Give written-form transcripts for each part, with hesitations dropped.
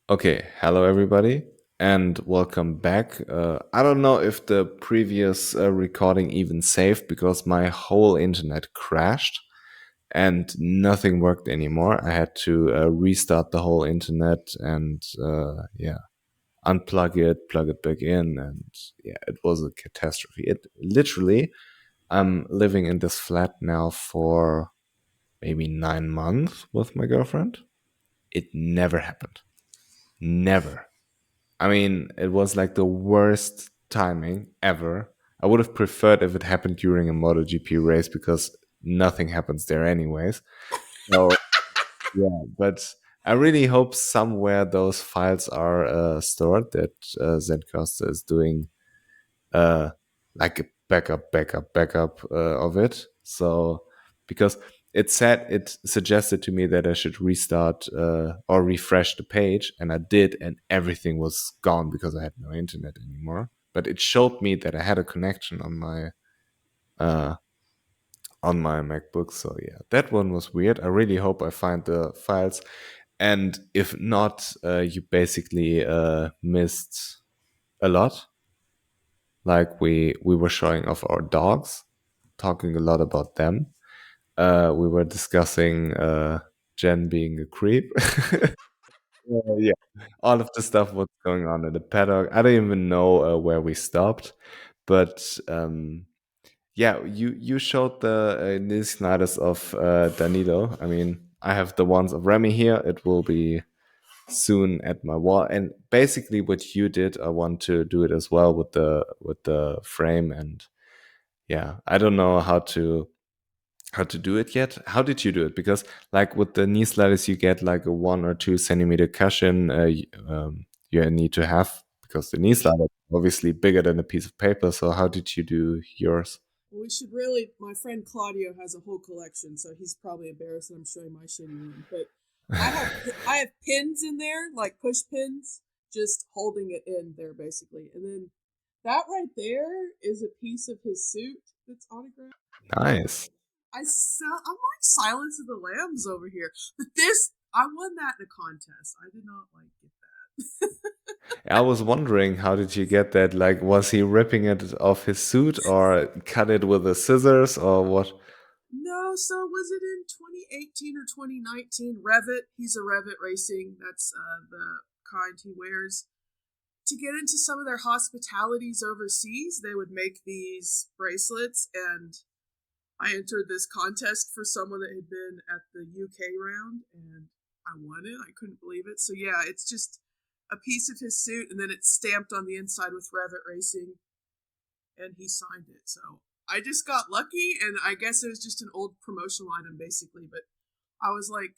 Okay, hello everybody, and welcome back. I don't know if the previous recording even saved because my whole internet crashed and nothing worked anymore. I had to restart the whole internet and unplug it, plug it back in, and yeah, it was a catastrophe. It literally, I'm living in this flat now for maybe 9 months with my girlfriend. It never happened. Never. I mean, it was like the worst timing ever. I would have preferred if it happened during a MotoGP race because nothing happens there anyways. So yeah, but I really hope somewhere those files are stored that Zencaster is doing uh, like a backup of it. So because it suggested to me that I should restart or refresh the page, and I did, and everything was gone because I had no internet anymore. But it showed me that I had a connection uh, on my MacBook. So yeah, that one was weird. I really hope I find the files, and if not, you basically missed a lot. Like we were showing off our dogs, talking a lot about them. We were discussing Jen being a creep. Yeah, all of the stuff what's going on in the paddock. I don't even know where we stopped, but yeah, you showed the Nils Snyder's of Danilo. I mean, I have the ones of Remy here. It will be soon at my wall. And basically, what you did, I want to do it as well with the frame. And yeah, I don't know how to do it yet. How did you do it? Because like with the knee sliders, you get like a 1 or 2 centimeter cushion. You need to have because the knee slider is obviously bigger than a piece of paper. So how did you do yours? Well, we should really. My friend Claudio has a whole collection, so he's probably embarrassed that I'm showing my shitty one. But I have pins in there, like push pins, just holding it in there basically. And then that right there is a piece of his suit that's autographed. Nice. I'm like Silence of the Lambs over here. But this, I won that in a contest. I did not like get that. I was wondering, how did you get that? Like, was he ripping it off his suit or cut it with the scissors or what? No, so was it in 2018 or 2019? Revit, he's a Revit Racing. That's the kind he wears. To get into some of their hospitalities overseas, they would make these bracelets, and I entered this contest for someone that had been at the UK round, and I won it. I couldn't believe it. So yeah, it's just a piece of his suit, and then it's stamped on the inside with Revit Racing, and he signed it. So I just got lucky, and I guess it was just an old promotional item, basically. But I was like,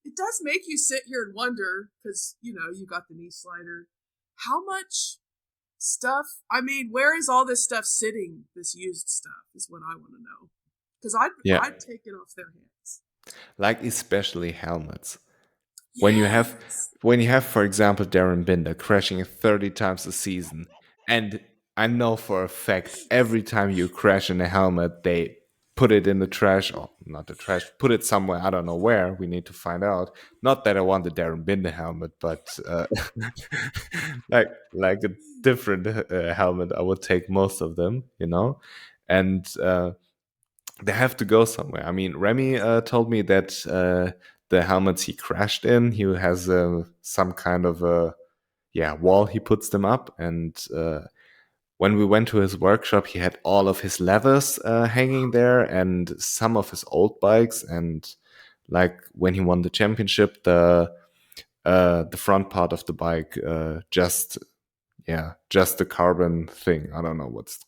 it does make you sit here and wonder, because, you got the knee slider. How much stuff? I mean, where is all this stuff sitting, this used stuff, is what I want to know. Because Yeah, I'd take it off their hands. like especially helmets. When you have Yes. when you have, for example, Darren Binder crashing 30 times a season, and I know for a fact every time you crash in a helmet, they put it in the trash, or not the trash, put it somewhere. I don't know where. We need to find out. Not that I want the Darren Binder helmet, but like a different helmet. I would take most of them, and they have to go somewhere. I mean, Remy told me that the helmets he crashed in, he has some kind of a wall he puts them up, and when we went to his workshop, he had all of his levers hanging there and some of his old bikes, and like when he won the championship, the front part of the bike just the carbon thing. I don't know what's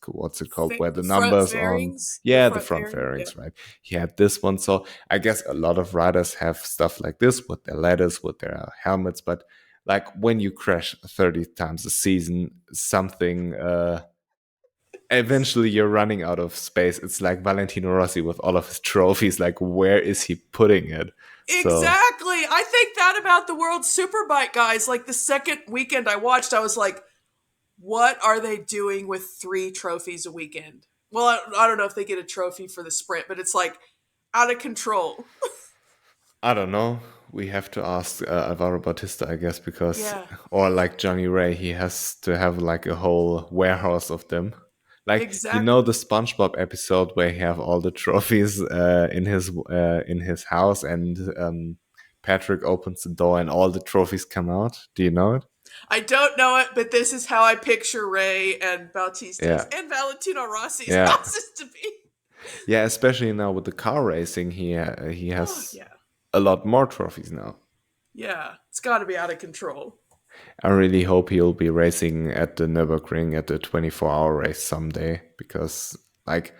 it called, where The the front numbers on. fairings. The Yeah, the front front fairing. Yeah. fairings, right? He had this one, so I guess a lot of riders have stuff like this with their ladders, with their helmets. But like when you crash 30 times a season, something eventually you're running out of space. It's like Valentino Rossi with all of his trophies. Like, where is he putting it? So Exactly. I think that about the World Superbike guys. Like the second weekend I watched, I was like, what are they doing with 3 trophies a weekend? Well, I don't know if they get a trophy for the sprint, but it's like out of control. I don't know. We have to ask Alvaro Bautista, I guess, because, Yeah, or like Johnny Ray, he has to have like a whole warehouse of them. Like, you know, the exactly. SpongeBob episode where he have all the trophies in his house, and Patrick opens the door and all the trophies come out. Do you know it? I don't know it, but this is how I picture Ray and Bautista's Yeah, and Valentino Rossi's yeah, houses to be. yeah. Especially now with the car racing, he Oh, has yeah. a lot more trophies now. Yeah, it's got to be out of control. I really hope he'll be racing at the Nürburgring at the 24-hour race someday, because like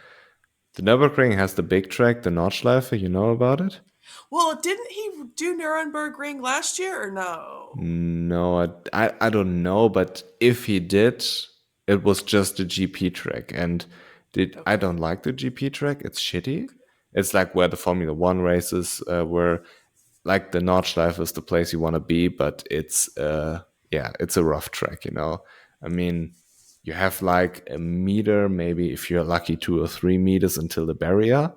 the Nürburgring has the big track, the Nordschleife. You know about it? Well, didn't he do Nuremberg Ring last year or no? No, I don't know, but if he did, it was just a GP track, and I Okay. don't like the GP track. It's shitty. It's like where the Formula One races were. Like the Nordschleife is the place you want to be, but it's yeah, it's a rough track, you know. I mean, you have like a meter, maybe if you're lucky, 2 or 3 meters until the barrier.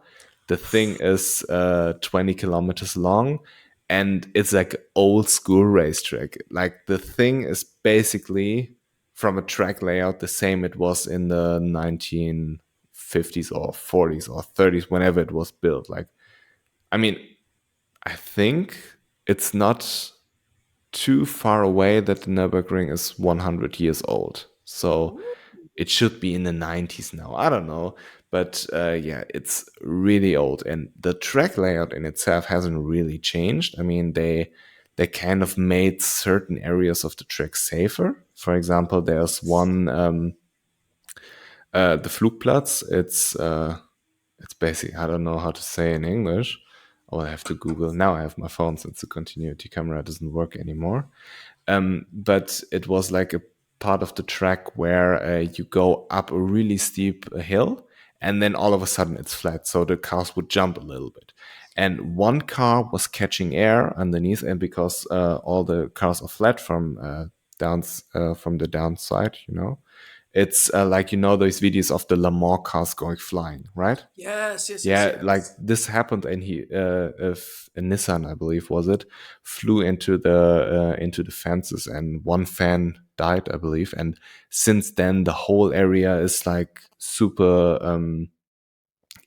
The thing is 20 kilometers long, and it's like old school racetrack. Like the thing is basically from a track layout the same it was in the 1950s or 40s or 30s, whenever it was built. Like, I mean, I think it's not too far away that the Nürburgring is 100 years old. So Ooh. it should be in the 90s now. I don't know. But yeah, it's really old. And the track layout in itself hasn't really changed. I mean, they kind of made certain areas of the track safer. For example, there's one, the Flugplatz. It's basically, I don't know how to say in English. Oh, I have to Google. Now I have my phone since the continuity camera doesn't work anymore. But it was like a part of the track where you go up a really steep hill, and then all of a sudden it's flat. So the cars would jump a little bit. And one car was catching air underneath, and because all the cars are flat from the downside, you know, it's like, you know, those videos of the Le Mans cars going flying, right? Yes, yes, yes, Yeah, like yes. this happened, and if a Nissan, I believe, was it, flew into the fences, and one fan died, I believe. And since then, the whole area is like super.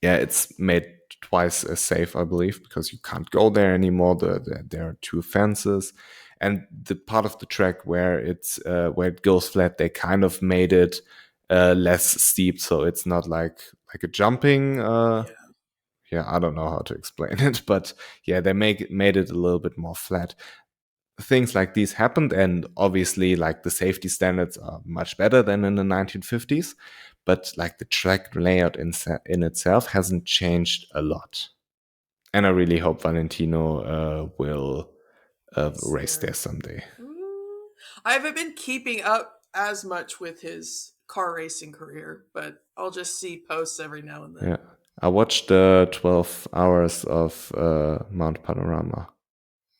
Yeah, it's made twice as safe, I believe, because you can't go there anymore. There are two fences, and the part of the track where it goes flat, they kind of made it less steep, so it's not like a jumping. Yeah. Yeah, I don't know how to explain it, but yeah, they made it a little bit more flat. Things like these happened, and obviously, like the safety standards are much better than in the 1950s, but like the track layout in itself hasn't changed a lot. And I really hope Valentino will Race race there there. someday. Ooh. I haven't been keeping up as much with his car racing career, but I'll just see posts every now and Yeah, then. I watched the 12 hours of Mount Panorama.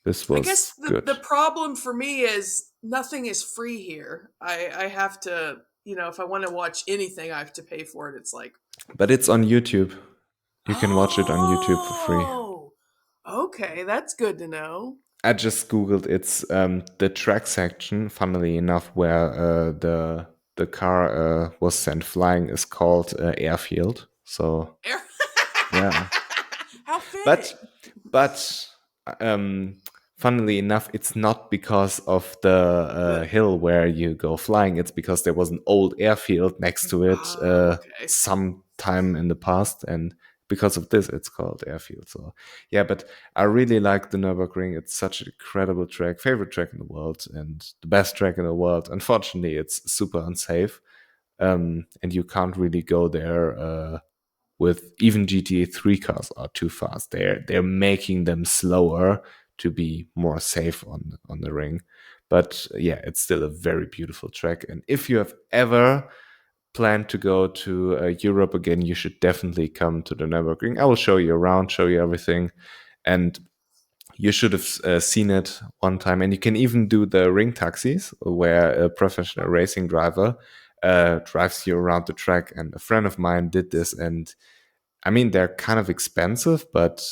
This I was guess the good, problem for me is nothing is free here. I have to, if I want to watch anything, I have to pay for it. It's like, but it's on YouTube. You can watch it on YouTube for free. oh, okay, that's good to know. I just googled, it's the track section. Funnily enough, where the car was sent flying is called airfield. So yeah, How but fitting. but um, funnily enough, it's not because of the The hill where you go flying. It's because there was an old airfield next to it okay. some time in the past, and because of this, it's called airfield. So yeah, but I really like the Nürburgring. It's such an incredible track, favorite track in the world, and the best track in the world. Unfortunately, it's super unsafe, and you can't really go there. With even GTA 3 cars are too fast. They're making them slower to be more safe on the ring. But yeah, it's still a very beautiful track. And if you have ever planned to go to Europe again, you should definitely come to the Nürburgring. I will show you around, show you everything, and you should have seen it one time. And you can even do the ring taxis, where a professional racing driver drives you around the track. And a friend of mine did this, and I mean, they're kind of expensive, but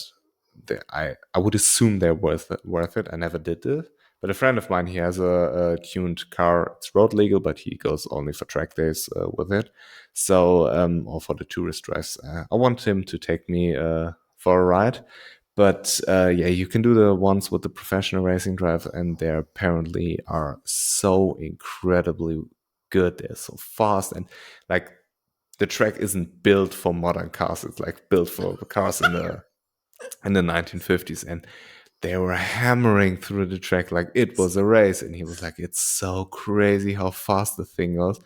I would assume they're worth it. I never did this, but a friend of mine, he has a tuned car. It's road legal, but he goes only for track days with it. So or for the tourist drives. I want him to take me for a ride. But yeah, you can do the ones with the professional racing drive, and they apparently are so incredibly good. They're so fast, and like the track isn't built for modern cars. It's like built for cars in the 1950s, and they were hammering through the track like it was a race. And he was like, "It's so crazy how fast the thing goes."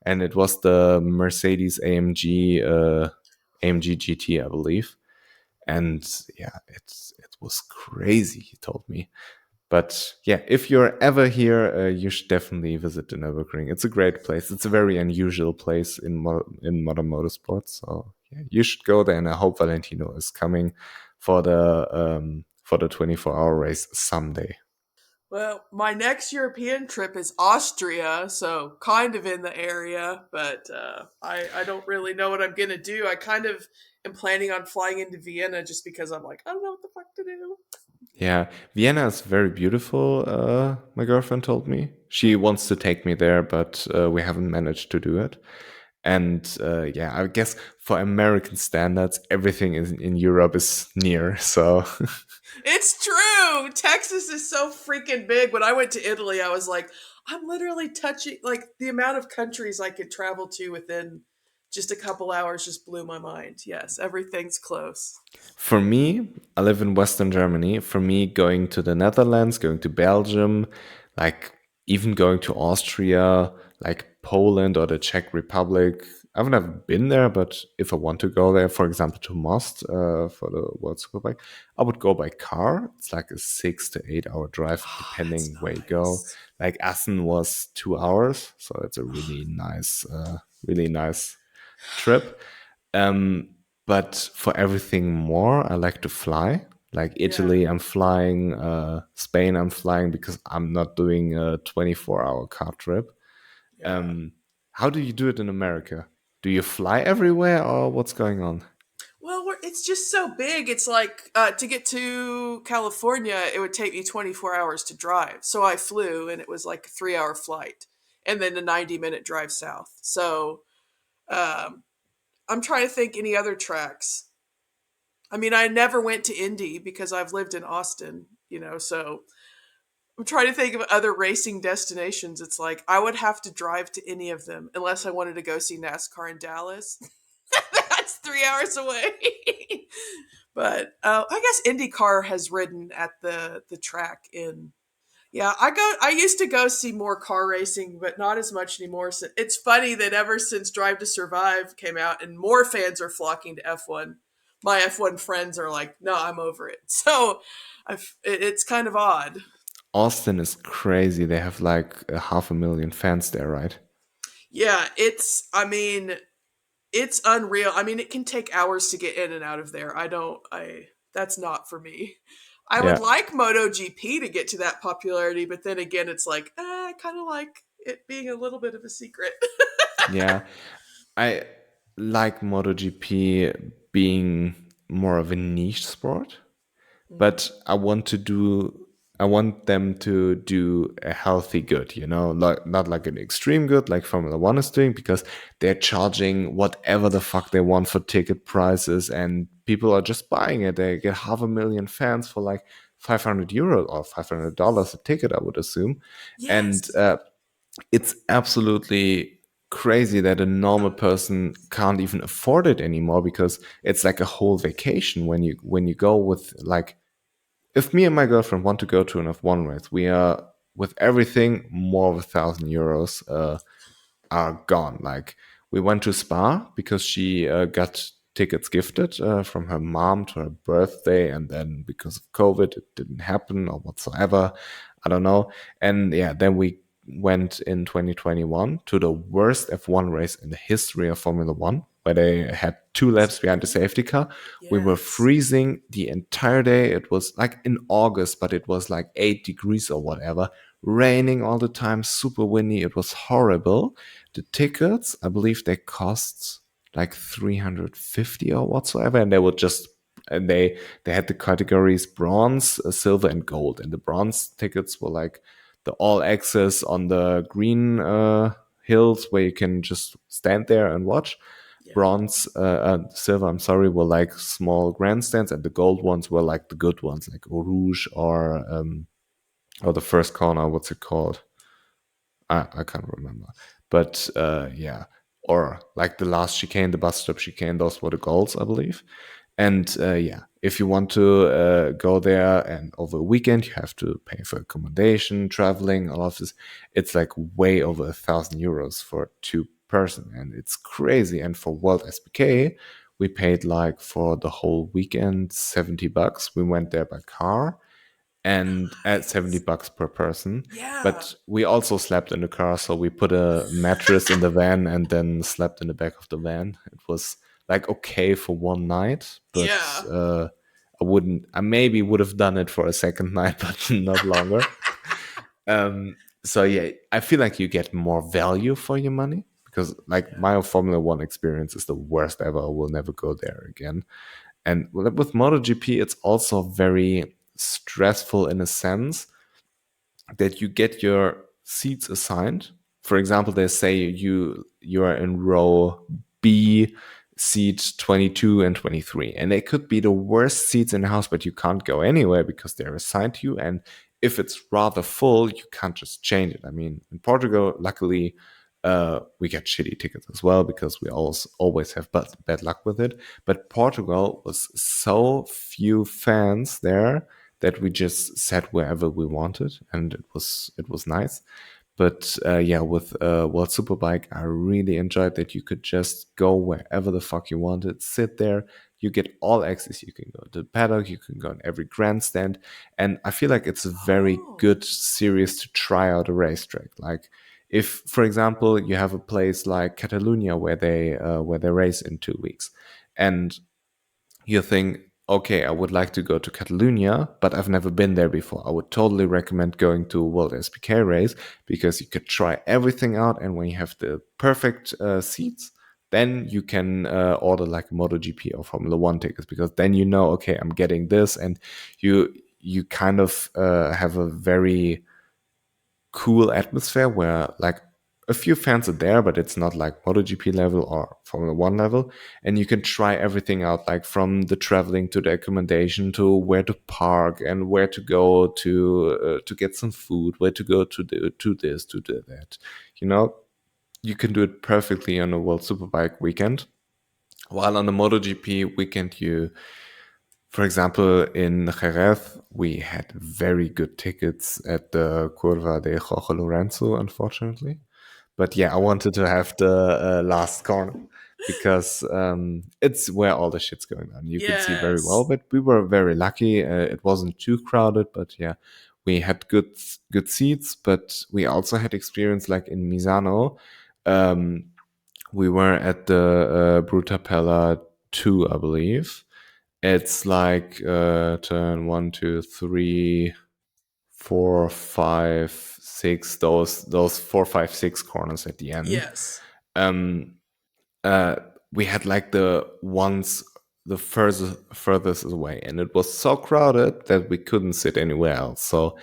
And it was the Mercedes AMG GT, I believe. And yeah, it was crazy. He told me. But yeah, if you're ever here, you should definitely visit the Nürburgring. It's a great place. It's a very unusual place in modern motorsports. So yeah, you should go there, and I hope Valentino is coming for the 24-hour race someday. Well, my next European trip is Austria, so kind of in the area, but I don't really know what I'm going to do. I kind of am planning on flying into Vienna just because I'm like, I don't know what the fuck to do. Yeah, Vienna is very beautiful. My girlfriend told me she wants to take me there, but we haven't managed to do it. And yeah, I guess for American standards, everything in Europe is near. So It's true. Texas is so freaking big. When I went to Italy, I was like, I'm literally touching like the amount of countries I could travel to within just a couple hours just blew my mind. Yes, everything's close. for me, I live in Western Germany. For me, going to the Netherlands, going to Belgium, like even going to Austria, like Poland or the Czech Republic. I've never been there, but if I want to go there, for example, to Most for the World Superbike, I would go by car. It's like a 6 to 8 hour drive, Oh, that's depending where you go. nice. Like Assen was 2 hours, so it's a really nice trip. Um, but for everything more, I like to fly. Like Yeah, Italy, I'm flying. Spain, I'm flying because I'm not doing a 24-hour car trip. yeah. Um, how do you do it in America? Do you fly everywhere, or what's going on? Well, it's just so big. It's like to get to California, it would take me 24 hours to drive. So I flew, and it was like a 3 hour flight, and then a 90-minute drive south. So um, I'm trying to think any other tracks. I mean, I never went to Indy because I've lived in Austin, so I'm trying to think of other racing destinations. It's like I would have to drive to any of them unless I wanted to go see NASCAR in Dallas. That's 3 hours away. But I guess IndyCar has ridden at the track in. Yeah, I used to go see more car racing, but not as much anymore. So it's funny that ever since Drive to Survive came out and more fans are flocking to F1, my F1 friends are like, "No, I'm over it." So it's kind of odd. Austin is crazy. They have like a 500,000 fans there, right? Yeah, I mean, it's unreal. I mean, it can take hours to get in and out of there. That's not for me. I would Yeah, like MotoGP to get to that popularity, but then again, it's like, I kind of like it being a little bit of a secret. yeah. I like MotoGP being more of a niche sport. But I want them to do a healthy good, like not like an extreme good like Formula One is doing, because they're charging whatever the fuck they want for ticket prices, and people are just buying it. They get 500,000 fans for like €500 or $500 a ticket, I would assume. And Yes. it's absolutely crazy that a normal person can't even afford it anymore, because it's like a whole vacation when you go with like, if me and my girlfriend want to go to an F1 race, we are with everything more of €1,000 are gone. Like we went to Spa because she got tickets gifted from her mom to her birthday, and then because of COVID, it didn't happen or whatsoever. I don't know. And yeah, then we went in 2021 to the worst F1 race in the history of Formula One, where they had two Was laps it behind the really? safety car. We were Yes. freezing the entire day. It was like in August, but it was like 8 degrees or whatever, raining all the time, super windy. It was horrible. The tickets, I believe they cost like 350 or whatsoever, and they were just and they had the categories bronze, silver, and gold. And the bronze tickets were like the all access on the green hills where you can just stand there and watch. Yeah. Bronze, silver, I'm sorry, were like small grandstands, and the gold ones were like the good ones, like Eau Rouge or the first corner. What's it called? I can't remember. But yeah, or like the last chicane, the bus stop chicane, those were the goals, I believe. And yeah, if you want to go there and over a weekend, you have to pay for accommodation, traveling, all of this. It's like way over €1,000 for two person, and it's crazy. And for World SBK, we paid like for the whole weekend $70. We went there by car and at Nice. $70 per person. Yeah. But we also slept in the car, so we put a mattress in the van and then slept in the back of the van. It was like okay for one night, but Yeah. I maybe would have done it for a second night, but not longer. So yeah, I feel like you get more value for your money because like Yeah. my Formula One experience is the worst ever. I will never go there again. And with MotoGP, it's also very stressful in a sense that you get your seats assigned. For example, they say you are in row B, seat 22 and 23, and they could be the worst seats in the house, but you can't go anywhere because they're assigned to you. And if it's rather full, you can't just change it. I mean, in Portugal, luckily, we get shitty tickets as well because we always have bad luck with it. But Portugal was so few fans there that we just sat wherever we wanted, and it was nice. But yeah, with World Superbike, I really enjoyed that you could just go wherever the fuck you wanted, sit there. You get all access. You can go to the paddock. You can go in every grandstand, and I feel like it's a very Oh. good series to try out a racetrack. Like if, for example, you have a place like Catalonia where they race in 2 weeks, and you think, okay, I would like to go to Catalonia, but I've never been there before. I would totally recommend going to World SBK Race because you could try everything out. And when you have the perfect seats, then you can order like MotoGP or Formula One tickets because then you know, okay, I'm getting this, and you kind of have a very cool atmosphere where like a few fans are there, but it's not like MotoGP level or Formula One level. And you can try everything out, like from the traveling to the accommodation to where to park and where to go to get some food, where to go to this, to do that. You know, you can do it perfectly on a World Superbike weekend. While on the MotoGP weekend, for example, in Jerez, we had very good tickets at the Curva de Jorge Lorenzo, unfortunately. But yeah, I wanted to have the last corner because it's where all the shit's going on. You could see very well, Yes. but we were very lucky. It wasn't too crowded, but yeah, we had good seats. But we also had experience like in Misano. Um, we were at the Brutapella 2, I believe. It's like turn one, two, three, four, five, six. Those four, five, six corners at the end. Yes. Um, uh, we had like the ones the furthest away, and it was so crowded that we couldn't sit anywhere else. So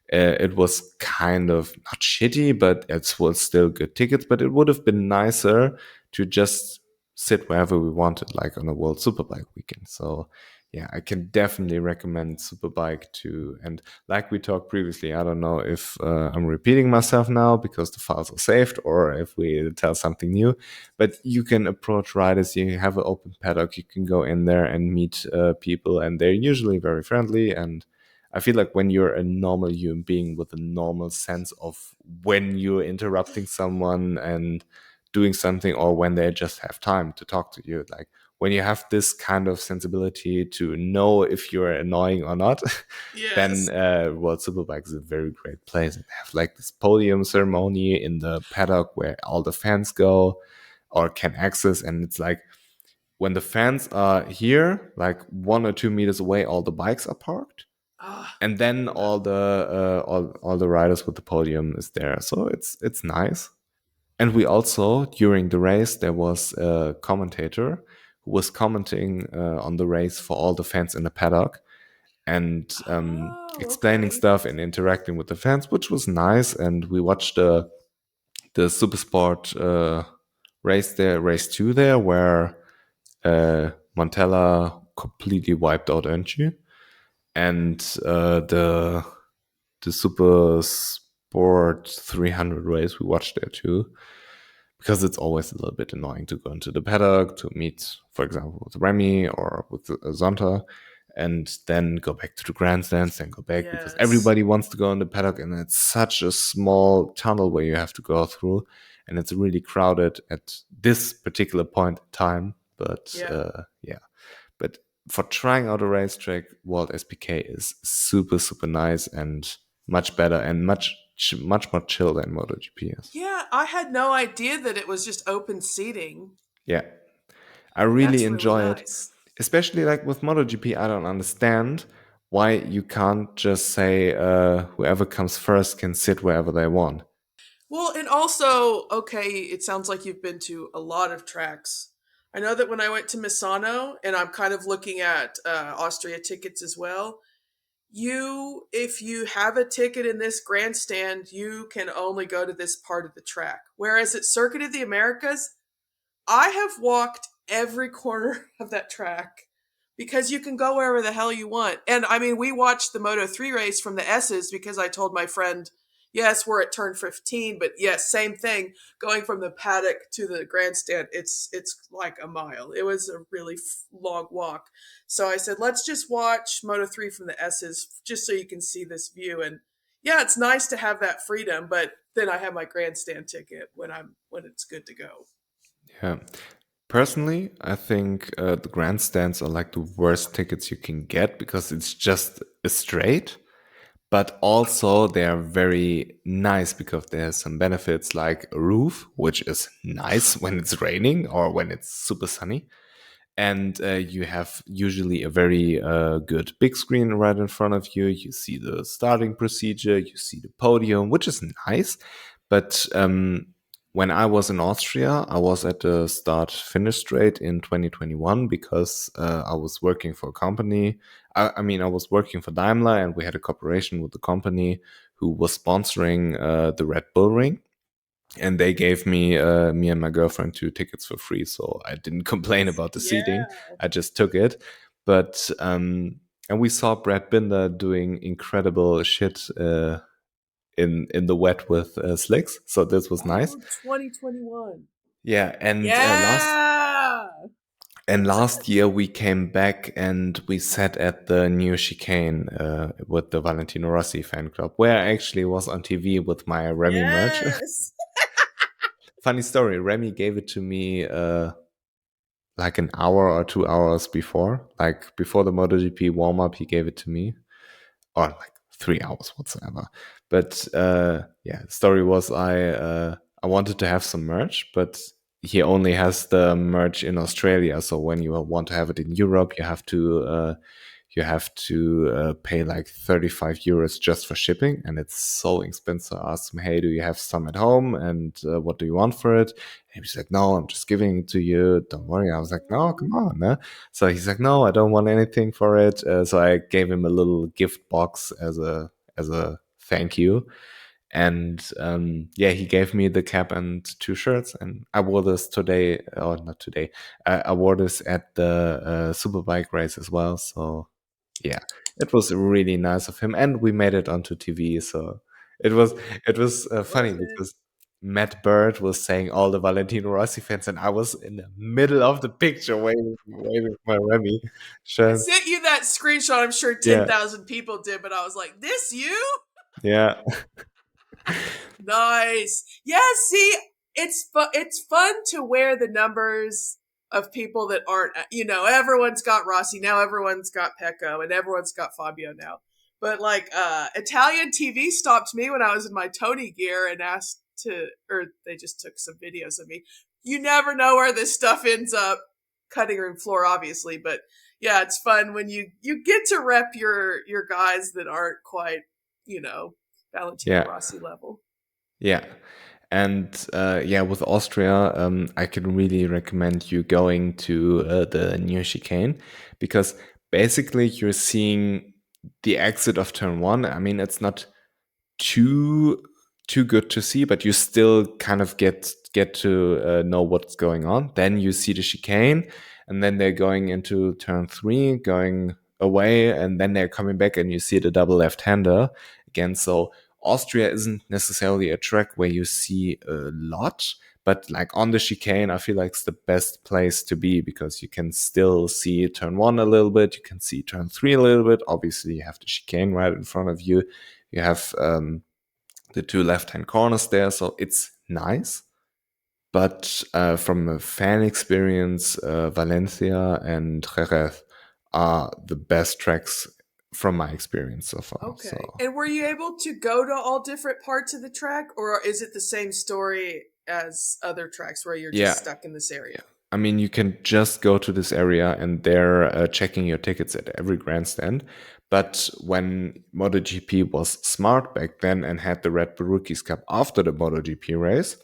it was kind of not shitty, but it was still good tickets. But it would have been nicer to just sit wherever we wanted, like on a World Superbike weekend. So yeah, I can definitely recommend Superbike too. And like we talked previously, I don't know if I'm repeating myself now because the files are saved or if we tell something new, but you can approach riders. You have an open paddock. You can go in there and meet people, and they're usually very friendly. And I feel like when you're a normal human being with a normal sense of when you're interrupting someone and doing something, or when they just have time to talk to you, like when you have this kind of sensibility to know if you're annoying or not, then Yes. World Superbike is a very great place. And they have like this podium ceremony in the paddock where all the fans go or can access, and it's like when the fans are here, like 1 or 2 meters away, all the bikes are parked, Ah, and then love that. all the riders with the podium is there. So it's nice. And we also, during the race, there was a commentator who was commenting on the race for all the fans in the paddock and Oh, explaining okay. stuff and interacting with the fans, which was nice. And we watched the Supersport race 2 there, where Montella completely wiped out Enchi, and the Super Sport 300 race we watched there too, because it's always a little bit annoying to go into the paddock to meet, for example, with Remy or with Zonta, and then go back to the grandstands, then go back because Yes. everybody wants to go in the paddock, and it's such a small tunnel where you have to go through, and it's really crowded at this particular point in time. But Yeah. yeah, but for trying out a racetrack, World SBK is super, super nice and much better and much more chill than MotoGP is. Yeah, I had no idea that it was just open seating. Yeah, I really That's really enjoy it, nice. especially like with MotoGP. I don't understand why you can't just say whoever comes first can sit wherever they want. Well, and also, okay, it sounds like you've been to a lot of tracks. I know that when I went to Misano, and I'm kind of looking at Austria tickets as well, if you have a ticket in this grandstand, you can only go to this part of the track. Whereas at Circuit of the Americas, I have walked every corner of that track because you can go wherever the hell you want. And I mean, we watched the Moto 3 race from the S's because I told my friend, yes, we're at turn 15, but yes, same thing. Going from the paddock to the grandstand, it's like a mile. It was a really long walk. So I said, let's just watch Moto 3 from the S's just so you can see this view. And yeah, it's nice to have that freedom, but then I have my grandstand ticket when it's good to go. Yeah. Personally, I think the grandstands are like the worst tickets you can get because it's just a straight, but also they are very nice because there's some benefits like a roof, which is nice when it's raining or when it's super sunny. And you have usually a very good big screen right in front of you. You see the starting procedure, you see the podium, which is nice. But when I was in Austria, I was at the start finish straight in 2021 because I was working for a company. I was working for Daimler, and we had a cooperation with the company who was sponsoring the Red Bull Ring, and they gave me and my girlfriend 2 tickets for free, so I didn't complain about the seating. Yeah. I just took it. But and we saw Brad Binder doing incredible shit in the wet with slicks, so this was nice. Oh, 2021. Yeah, and Yeah. last year we came back and we sat at the new chicane with the Valentino Rossi fan club, where I actually was on TV with my Remy merch. Yes. Funny story, Remy gave it to me like an hour or 2 hours before, like before the MotoGP warm up. He gave it to me, or like 3 hours whatsoever. But yeah, the story was I wanted to have some merch, but he only has the merch in Australia. So when you want to have it in Europe, you have to pay like 35 euros just for shipping, and it's so expensive. I asked him, hey, do you have some at home, and what do you want for it? And he's like, no, I'm just giving it to you, don't worry. I was like, no, come on, man. So he's like, no, I don't want anything for it. So I gave him a little gift box as a thank you. And yeah, he gave me the cap and 2 shirts, and I wore this today, or not today. I wore this at the Superbike race as well. So yeah, it was really nice of him, and we made it onto TV. So it was it was Was funny it? because Matt Bird was saying all the Valentino Rossi fans, and I was in the middle of the picture waving my Remy I shirt. sent you that screenshot. I'm sure Yeah, 10,000 people did, but I was like, this you? yeah, Nice. Yeah, see, it's fun to wear the numbers of people that aren't, everyone's got Rossi now, everyone's got Pecco, and everyone's got Fabio now. But like Italian TV stopped me when I was in my Tony gear and asked or they just took some videos of me. You never know where this stuff ends up. Cutting room floor, obviously, but yeah, it's fun when you get to rep your guys that aren't quite, Valentino yeah, Rossi level. yeah. And yeah, with Austria, I can really recommend you going to the new chicane, because basically you're seeing the exit of turn one. I mean, it's not too too good to see, but you still kind of get to know what's going on. Then you see the chicane, and then they're going into turn three, going away, and then they're coming back, and you see the double left-hander again. So Austria isn't necessarily a track where you see a lot, but like on the chicane, I feel like it's the best place to be, because you can still see turn one a little bit, you can see turn three a little bit. Obviously, you have the chicane right in front of you. You have the two left-hand corners there, so it's nice. But from a fan experience, Valencia and Jerez are the best tracks from my experience so far. Okay. So And were you able to go to all different parts of the track, or is it the same story as other tracks where you're yeah, just stuck in this area? I mean, you can just go to this area and they're checking your tickets at every grandstand. But when MotoGP was smart back then and had the Red Bull Rookies Cup after the MotoGP race,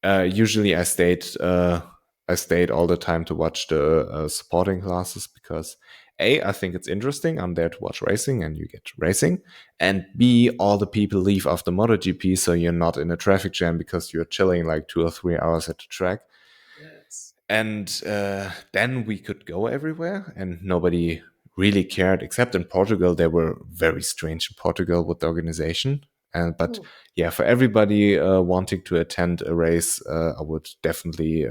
usually I stayed all the time to watch the supporting classes, because A, I think it's interesting. I'm there to watch racing and you get racing. And B, all the people leave after MotoGP, so you're not in a traffic jam because you're chilling like 2 or 3 hours at the track. Yes. And then we could go everywhere, and nobody really cared, except in Portugal. They were very strange in Portugal with the organization. And but Hmm. yeah, for everybody wanting to attend a race, I would definitely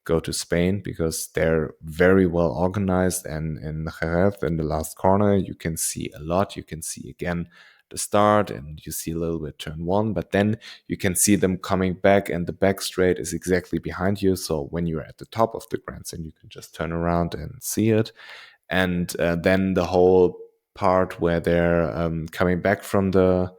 go to Spain, because they're very well organized. And in Jerez, in the last corner, you can see a lot. You can see again the start, and you see a little bit turn one, but then you can see them coming back, and the back straight is exactly behind you. So when you're at the top of the grandstand, you can just turn around and see it. And then the whole part where they're coming back from the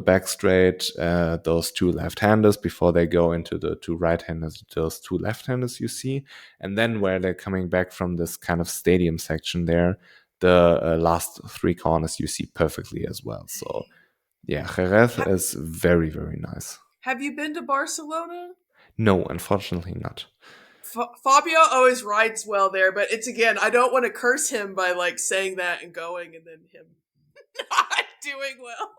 back straight, those two left-handers before they go into the two right-handers, those two left-handers you see, and then where they're coming back from this kind of stadium section there, the last three corners you see perfectly as well. So yeah, Jerez Ha- is very, very nice. have you been to Barcelona? No, unfortunately not. Fabio always rides well there, but it's again, I don't want to curse him by like saying that and going and then him not doing well.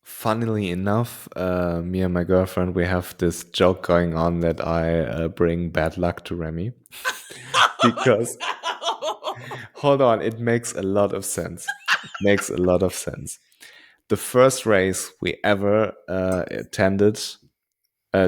Funnily enough, me and my girlfriend, we have this joke going on that I bring bad luck to Remy. Because, Oh, no. hold on, it makes a lot of sense. It makes a lot of sense. The first race we ever attended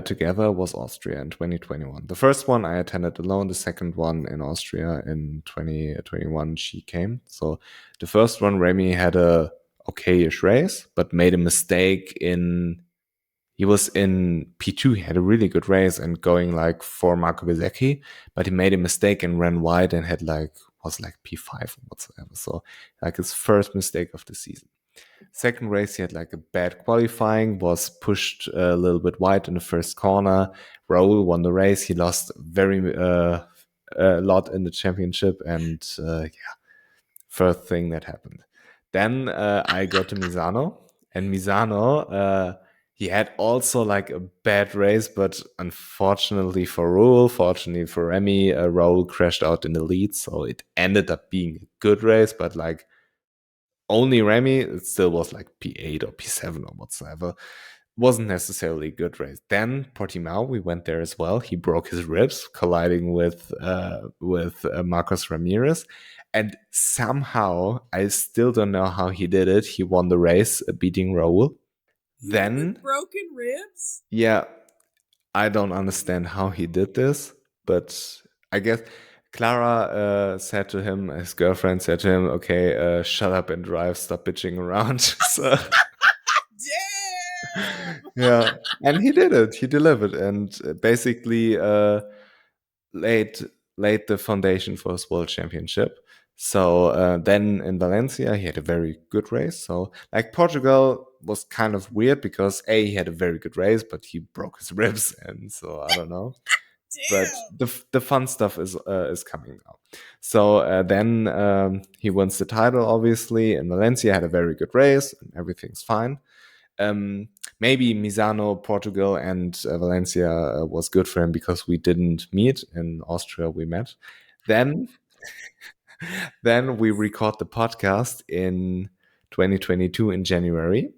together was Austria in 2021. The first one I attended alone. The second one in Austria in 2021, she came. So the first one, Remy had a okayish race, but made a mistake in. He was in P2. He had a really good race and going like for Marco Bezzecchi, but he made a mistake and ran wide and had like was like P5 or whatsoever. So like his first mistake of the season. Second race, he had like a bad qualifying, was pushed a little bit wide in the first corner. Raul won the race. He lost very a lot in the championship, and yeah, first thing that happened. Then I go to Misano, and Misano, he had also like a bad race, but unfortunately for Raul, fortunately for Remy, Raul crashed out in the lead, so it ended up being a good race, but like only Remy, it still was like P8 or P7 or whatsoever. Wasn't necessarily a good race. Then Portimao, we went there as well. He broke his ribs, colliding with Marcos Ramirez, and somehow I still don't know how he did it. He won the race, beating Raul. Even Then, with broken ribs? yeah, I don't understand how he did this, but I guess Clara said to him, his girlfriend said to him, "Okay, shut up and drive. Stop bitching around." So Damn! yeah, and he did it. He delivered, and basically laid laid the foundation for his world championship. So then in Valencia, he had a very good race. So like Portugal was kind of weird because A, he had a very good race, but he broke his ribs, and so I don't know. But Damn! the fun stuff is coming now. So then he wins the title. Obviously, in Valencia, had a very good race, and everything's fine. Um, maybe Misano, Portugal, and Valencia was good for him because we didn't meet. In Austria, we met. Then, then we record the podcast in 2022 in January.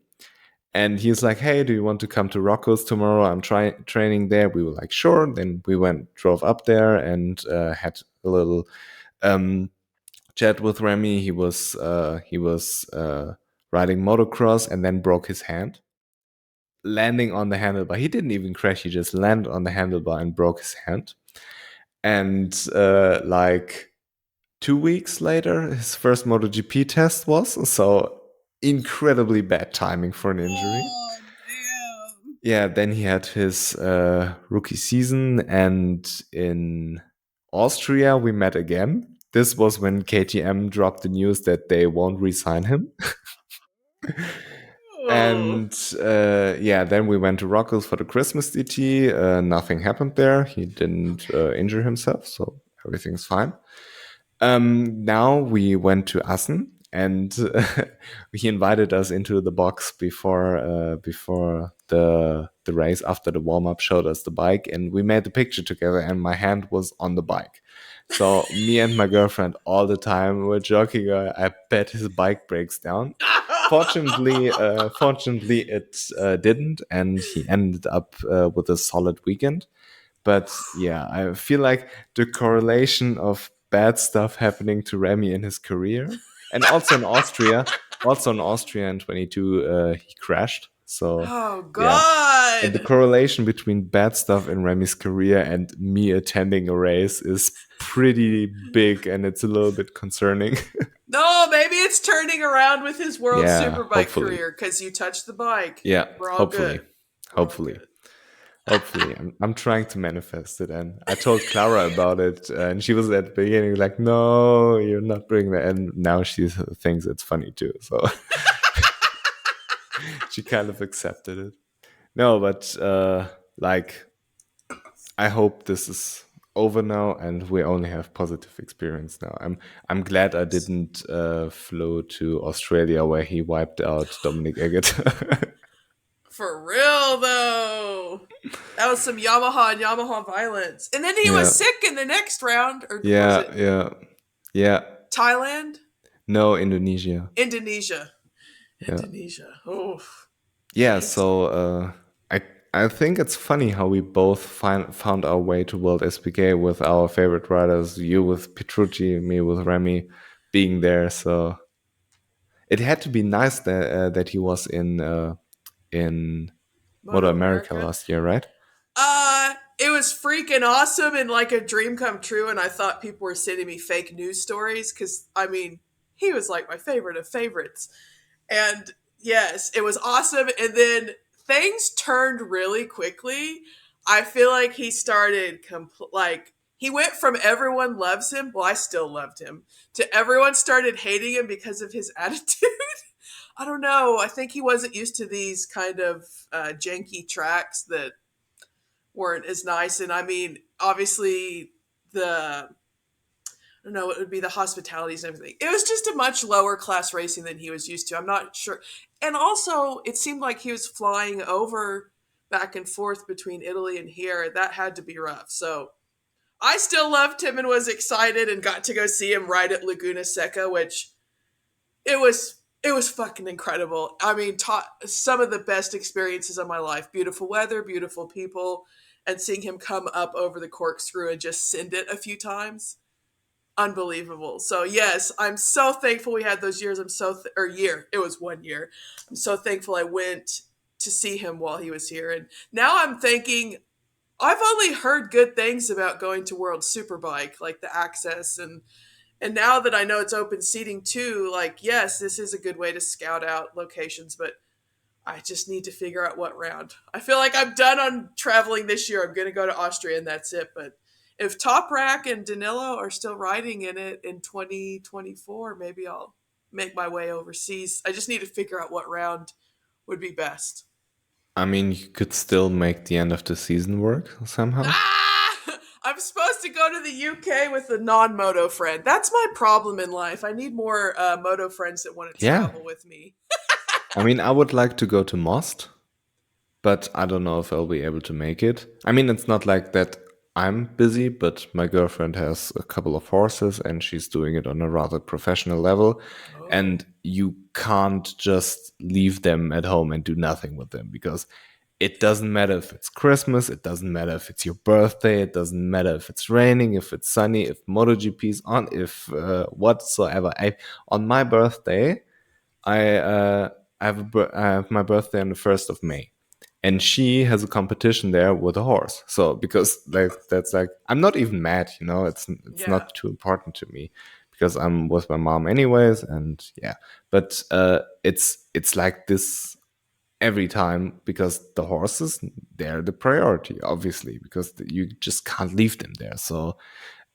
And he's like, "Hey, do you want to come to Rocco's tomorrow? I'm training there." We were like, "Sure." Then we drove up there, and had a little um, chat with Remy. He was riding motocross, and then broke his hand, landing on the handlebar. He didn't even crash. He just landed on the handlebar and broke his hand. And like 2 weeks later, his first MotoGP test was, so incredibly bad timing for an injury. Oh, damn. Yeah, then he had his rookie season, and in Austria we met again. This was when KTM dropped the news that they won't re-sign him. Oh. And yeah, then we went to Rockles for the Christmas DT. Nothing happened there. He didn't injure himself, so everything's fine. Now we went to Assen, and he invited us into the box before the race. After the warm up, showed us the bike, and we made the picture together. And my hand was on the bike, so me and my girlfriend all the time were joking. I bet his bike breaks down. Fortunately, it didn't, and he ended up with a solid weekend. But yeah, I feel like the correlation of bad stuff happening to Remy in his career, and also in Austria in 22, he crashed. So Oh, yeah, and the God. correlation between bad stuff in Remy's career and me attending a race is pretty big, and it's a little bit concerning. No, maybe it's turning around with his World Yeah, Superbike hopefully. career because you touched the bike. Yeah, We're all hopefully. good. We're all Hopefully. good. Hopefully, I'm trying to manifest it, and I told Clara about it, and she was at the beginning like, "No, you're not bringing that," and now she thinks it's funny too. So she kind of accepted it. No, but like, I hope this is over now, and we only have positive experience now. I'm glad I didn't flew to Australia where he wiped out Dominic Eggert. For real, though. That was some Yamaha and Yamaha violence. And then he Yeah, was sick in the next round. Or was yeah, it yeah, yeah. Thailand? No, Indonesia. Indonesia. Yeah. Indonesia. Oh, Yeah, dang. so I think it's funny how we both found our way to World SBK with our favorite riders. You with Petrucci, me with Remy, being there. So it had to be nice that he was in Moto Moto America America. last year, right? It was freaking awesome and like a dream come true. And I thought people were sending me fake news stories because, I mean, he was like my favorite of favorites. And yes, it was awesome. And then things turned really quickly. I feel like he started like he went from everyone loves him, well, I still loved him, to everyone started hating him because of his attitude. I don't know. I think he wasn't used to these kind of janky tracks that weren't as nice. And I mean, obviously, the I don't know, it would be the hospitalities and everything. It was just a much lower class racing than he was used to. I'm not sure. And also, it seemed like he was flying over back and forth between Italy and here. That had to be rough. So I still loved him and was excited and got to go see him ride at Laguna Seca, which it was fucking incredible. I mean, some of the best experiences of my life. Beautiful weather, beautiful people, and seeing him come up over the corkscrew and just send it a few times, unbelievable. So yes, I'm so thankful we had those years. Or year. It was 1 year. I'm so thankful I went to see him while he was here, and now I'm thinking I've only heard good things about going to World Superbike, like the access and now that I know it's open seating too, like, yes, this is a good way to scout out locations, but I just need to figure out what round. I feel like I'm done on traveling this year. I'm going to go to Austria and that's it. But if Top Rack and Danilo are still riding in it in 2024, maybe I'll make my way overseas. I just need to figure out what round would be best. I mean, you could still make the end of the season work somehow. Ah! I'm supposed to go to the UK with a non-moto friend. That's my problem in life. I need more moto friends that want to Yeah, travel with me. I mean, I would like to go to Most. but I don't know if I'll be able to make it. I mean, it's not like that I'm busy, but my girlfriend has a couple of horses and she's doing it on a rather professional level. Oh. And you can't just leave them at home and do nothing with them because it doesn't matter if it's Christmas, it doesn't matter if it's your birthday, it doesn't matter if it's raining, if it's sunny, if MotoGP is on, if whatsoever. On my birthday, I I have my birthday on the 1st of May, and she has a competition there with a horse. So because that's like I'm not even mad, it's Yeah. not too important to me because I'm with my mom anyways, and yeah. But it's like this every time because the horses, they're the priority, obviously, because you just can't leave them there. So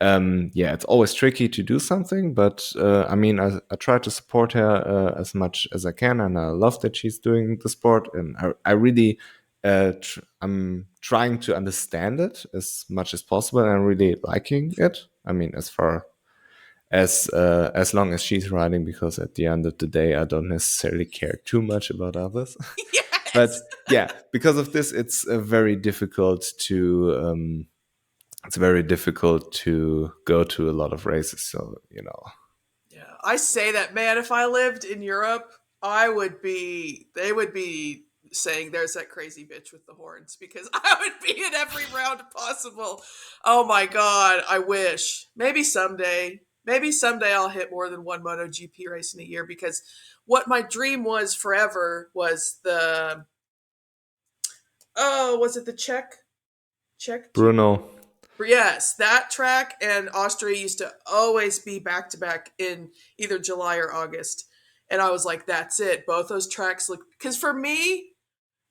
yeah, it's always tricky to do something, but I mean, I try to support her as much as I can, and I love that she's doing the sport, and I really, I'm trying to understand it as much as possible, and I'm really liking it. I mean, as long as she's riding, because at the end of the day, I don't necessarily care too much about others. But Yes. yeah, because of this, it's very difficult to go to a lot of races. So Yeah, I say that, man. If I lived in Europe, I would be. They would be saying, "There's that crazy bitch with the horns," because I would be in every round possible. Oh my god, I wish. Maybe someday. Maybe someday I'll hit more than one MotoGP race in a year because what my dream was forever was the was it the Czech GP? Bruno, Yes, that track and Austria used to always be back to back in either July or August. And I was like, that's it. Both those tracks look, because for me,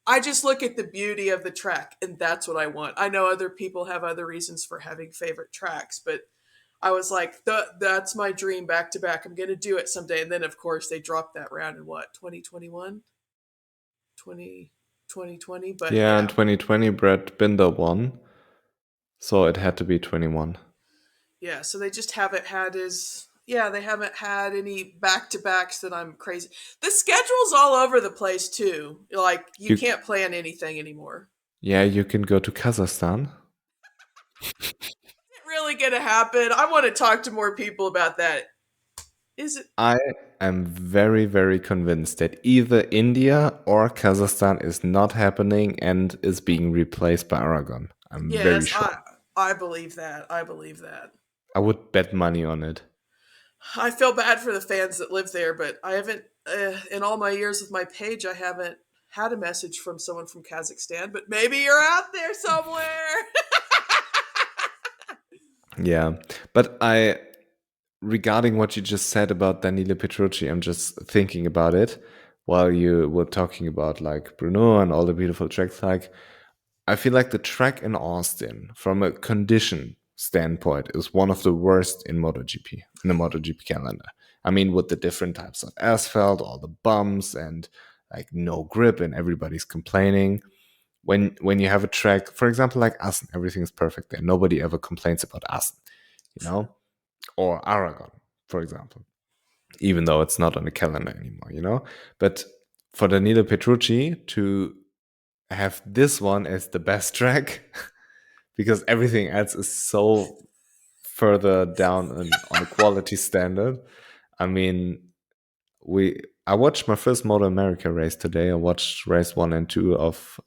I just look at the beauty of the track and that's what I want. I know other people have other reasons for having favorite tracks, but I was like, that's my dream back to back. I'm going to do it someday. And then, of course, they dropped that round in what, 2021, 2020. But yeah, in yeah. 2020, Brad Binder won, so it had to be 21. Yeah, so they just haven't had as yeah, they haven't had any back to backs that I'm crazy. The schedule's all over the place too. Like you You, can't plan anything anymore. yeah, you can go to Kazakhstan. Is it really gonna happen? I want to talk to more people about that. Is it? I am very, very convinced that either India or Kazakhstan is not happening and is being replaced by Aragon. I'm very Yes, sure. I believe that. I believe that. I would bet money on it. I feel bad for the fans that live there, but I haven't in all my years with my page I haven't had a message from someone from Kazakhstan, but maybe you're out there somewhere. Yeah, but regarding what you just said about Danilo Petrucci, I'm just thinking about it while you were talking about like Bruno and all the beautiful tracks. Like, I feel like the track in Austin, from a condition standpoint, is one of the worst in MotoGP, in the MotoGP calendar. I mean, with the different types of asphalt, all the bumps, and like no grip, and everybody's complaining. When you have a track, for example, like Assen, everything is perfect there. Nobody ever complains about Assen, you know, or Aragon, for example, even though it's not on the calendar anymore. But for Danilo Petrucci to have this one as the best track because everything else is so further down on a quality standard. I mean, I watched my first Moto America race today. I watched race 1 and 2 of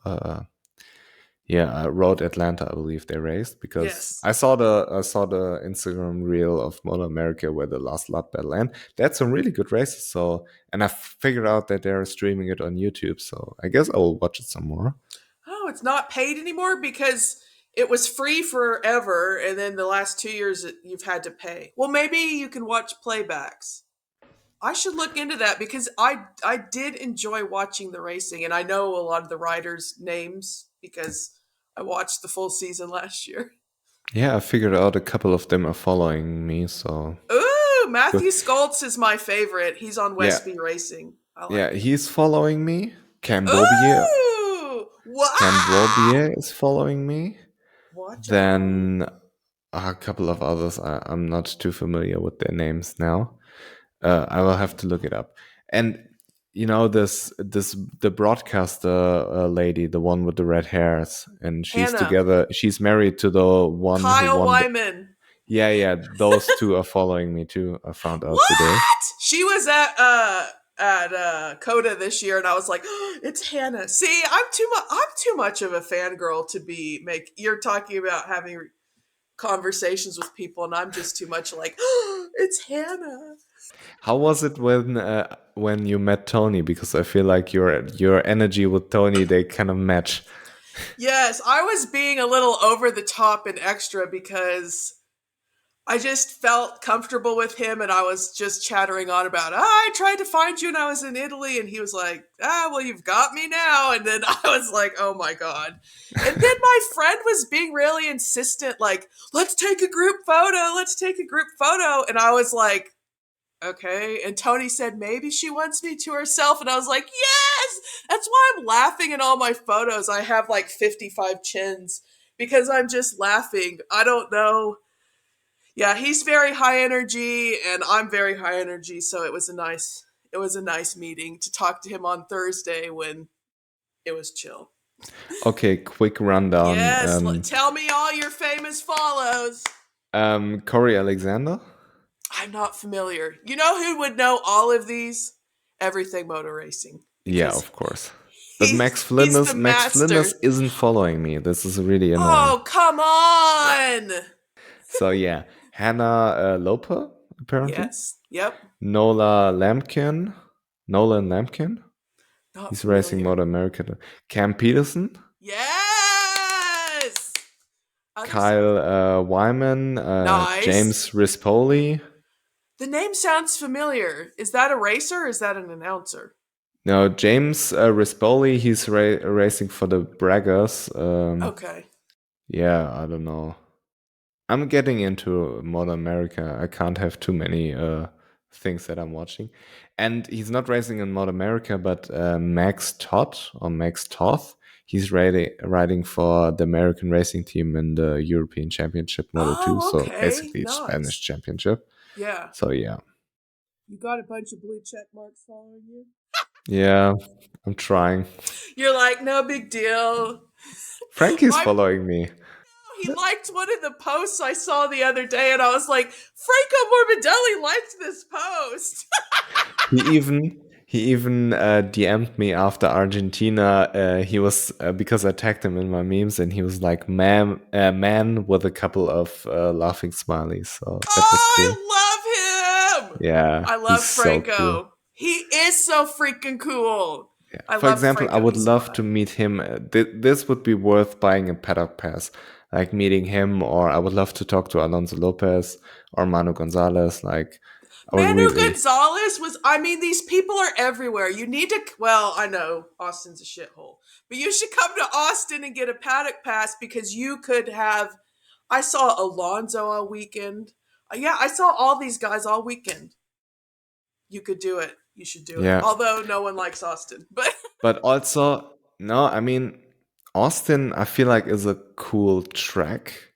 Road Atlanta, I believe they raced because Yes. I saw the Instagram reel of Moto America where the last lap battle and they had some really good races. So and I figured out that they're streaming it on YouTube. So I guess I will watch it some more. Oh, it's not paid anymore because it was free forever, and then the last 2 years you've had to pay. Well, maybe you can watch playbacks. I should look into that because I did enjoy watching the racing, and I know a lot of the riders' names because I watched the full season last year. Yeah, I figured out a couple of them are following me. So Ooh, Matthew good. Skoltz is my favorite. He's on Yeah, Westby Racing. I yeah, like him. he's following me. Ooh, Cam wow! Bobier is following me. Watch out! Then a couple of others. I'm not too familiar with their names now. I will have to look it up. And you know this the broadcaster lady, the one with the red hairs, and she's Hannah. together. She's married to the one who Kyle won. Wyman. Yeah, yeah. Those two are following me too. I found out today. What? She was at Coda this year, and I was like, oh, "It's Hannah." See, I'm too much of a fangirl to be make. You're talking about having conversations with people, and I'm just too much like, oh, "It's Hannah." How was it when you met Tony? Because I feel like your energy with Tony, they kind of match. Yes, I was being a little over the top and extra because I just felt comfortable with him, and I was just chattering on about, I tried to find you when I was in Italy, and he was like, well, you've got me now. And then I was like, oh my God. And then my friend was being really insistent, like, let's take a group photo, let's take a group photo. And I was like, okay. And Tony said, maybe she wants me to herself. And I was like, yes, that's why I'm laughing in all my photos. I have like 55 chins because I'm just laughing. I don't know. Yeah, he's very high energy and I'm very high energy, so it was a nice meeting to talk to him on Thursday when it was chill. Okay, quick rundown. Yes, tell me all your famous follows. Corey Alexander. I'm not familiar. You know who would know all of these? Everything Motor Racing Yeah, because of course. But he's the Max master. Flinders isn't following me. This is really annoying. Oh, come on. So yeah, Hannah Loper apparently. Yes. Yep. Nola Lampkin. Nolan Lampkin. Not He's racing familiar. Motor America. Cam Peterson. Yes. Others. Kyle Wyman. Nice. James Rispoli. The name sounds familiar. Is that a racer or is that an announcer? No, James Rispoli. He's racing for the Braggers. Okay. Yeah, I don't know. I'm getting into Modern America. I can't have too many things that I'm watching. And he's not racing in Modern America, but Max Toth, he's riding for the American racing team in the European Championship Moto 2. Oh, So okay. basically, it's Spanish Nice. championship. Yeah. So yeah. You got a bunch of blue check marks following you? Yeah, I'm trying. You're like, no big deal. Frankie's My following me. He liked one of the posts I saw the other day, and I was like, Franco Morbidelli liked this post. He even DM'd me after Argentina. He was because I tagged him in my memes, and he was like, man with a couple of laughing smileys. So that was cool. I love him. Yeah, I he's love so Franco. cool. He is so freaking cool. Yeah. I For love example, Franco. I would He's so love to fun. meet him. This would be worth buying a paddock pass, like meeting him, or I would love to talk to Alonso Lopez or Manu Gonzalez. Like, I would Manu really. Gonzalez was, I mean, these people are everywhere. You need to, well, I know Austin's a shithole, but you should come to Austin and get a paddock pass because you could have, I saw Alonso all weekend. Yeah, I saw all these guys all weekend. You could do it. You should do it. Yeah, Although no one likes Austin, but but also, no, I mean, Austin, I feel like is a cool track,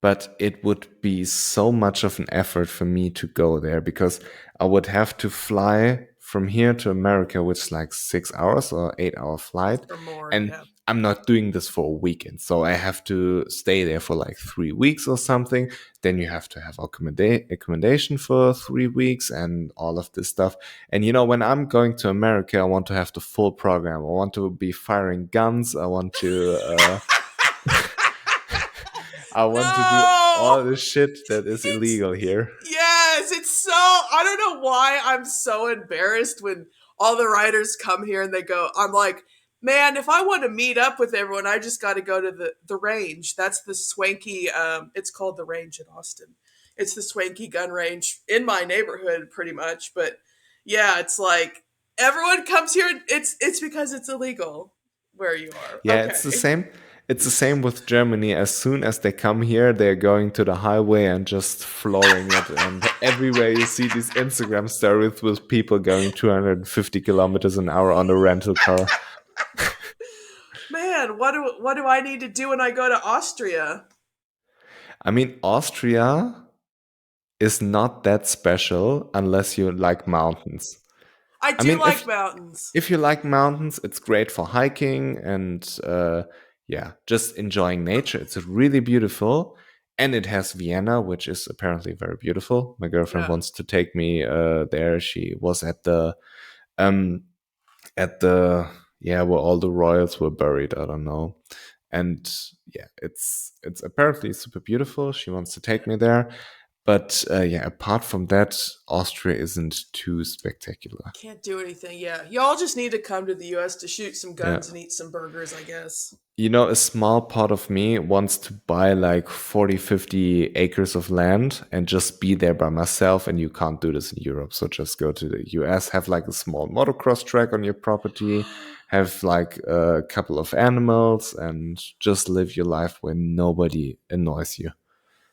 but it would be so much of an effort for me to go there because I would have to fly from here to America, which is like 6 hours or 8 hour flight. or more, And yeah. I'm not doing this for a weekend. So I have to stay there for like 3 weeks or something. Then you have to have accommodation for 3 weeks and all of this stuff. And you know, when I'm going to America, I want to have the full program. I want to be firing guns. I want to I want to do all No! the shit that is It's illegal here. yes, it's so I don't know why I'm so embarrassed when all the writers come here and they go, I'm like, man, if I want to meet up with everyone, I just got to go to the range. That's the swanky it's called the range in Austin. It's the swanky gun range in my neighborhood pretty much, but yeah, it's like everyone comes here and it's because it's illegal where you are. Yeah, it's the Okay. same. It's the same with Germany. As soon as they come here, they're going to the highway and just flooring it. And everywhere you see these Instagram stories with people going 250 kilometers an hour on a rental car. Man, what do I need to do when I go to Austria? I mean, Austria is not that special unless you like mountains. I I do mean, like mountains. if you like mountains, it's great for hiking and yeah, just enjoying nature. It's really beautiful, and it has Vienna, which is apparently very beautiful. My girlfriend Yeah. wants to take me there. She was um at the yeah where all the royals were buried. I don't know, and yeah, it's apparently super beautiful. She wants to take me there, but yeah, apart from that, Austria isn't too spectacular. Can't do anything. Yeah. Y'all just need to come to the US to shoot some Yeah. guns and eat some burgers, I guess. You know, a small part of me wants to buy like 40, 50 acres of land and just be there by myself. And you can't do this in Europe. So just go to the US, have like a small motocross track on your property, have like a couple of animals, and just live your life where nobody annoys you.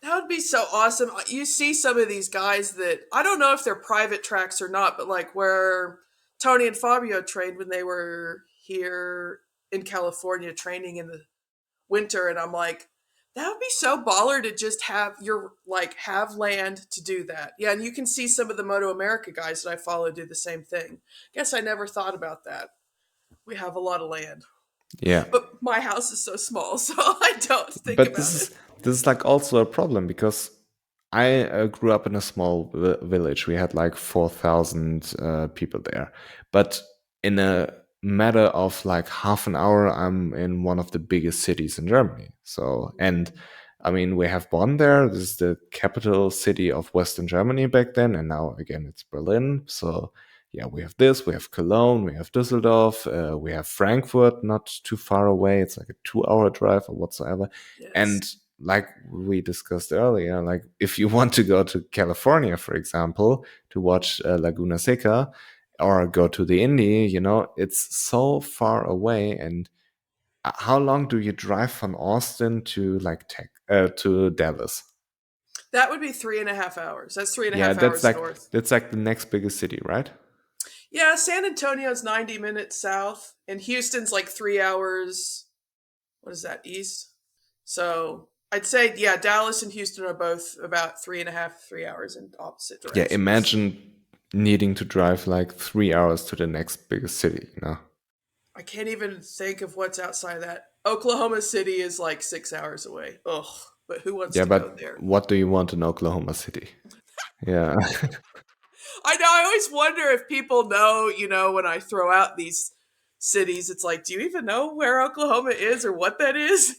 That would be so awesome. You see some of these guys that I don't know if they're private tracks or not, but like where Tony and Fabio trained when they were here in California training in the winter, and I'm like, that would be so baller to just have your like have land to do that. Yeah, and you can see some of the Moto America guys that I follow do the same thing. Guess I never thought about that. We have a lot of land, Yeah. but my house is so small, so I don't think But about it. this is like also a problem because I grew up in a small village. We had like 4,000 people there. But in a matter of like half an hour, I'm in one of the biggest cities in Germany. So, and I mean, we have Bonn there. This is the capital city of Western Germany back then. And now again, it's Berlin. So, yeah, we have this, we have Cologne, we have Düsseldorf, we have Frankfurt not too far away. It's like a 2 hour drive or whatsoever. Yes. And like we discussed earlier, like if you want to go to California, for example, to watch Laguna Seca or go to the Indy, you know, it's so far away. And how long do you drive from Austin to like to Dallas? That would be 3.5 hours. That's three and a Yeah, half hours north. that's like the next biggest city, right? Yeah, San Antonio's 90 minutes south, and Houston's like 3 hours. What is that, east? So I'd say, yeah, Dallas and Houston are both about 3.5, 3 hours in opposite Yeah, directions. imagine needing to drive like 3 hours to the next biggest city, you know? I can't even think of what's outside of that. Oklahoma City is like 6 hours away. Ugh, but who wants Yeah, to go but there? what do you want in Oklahoma City? Yeah. I know. I always wonder if people know, when I throw out these cities, it's like, do you even know where Oklahoma is or what that is?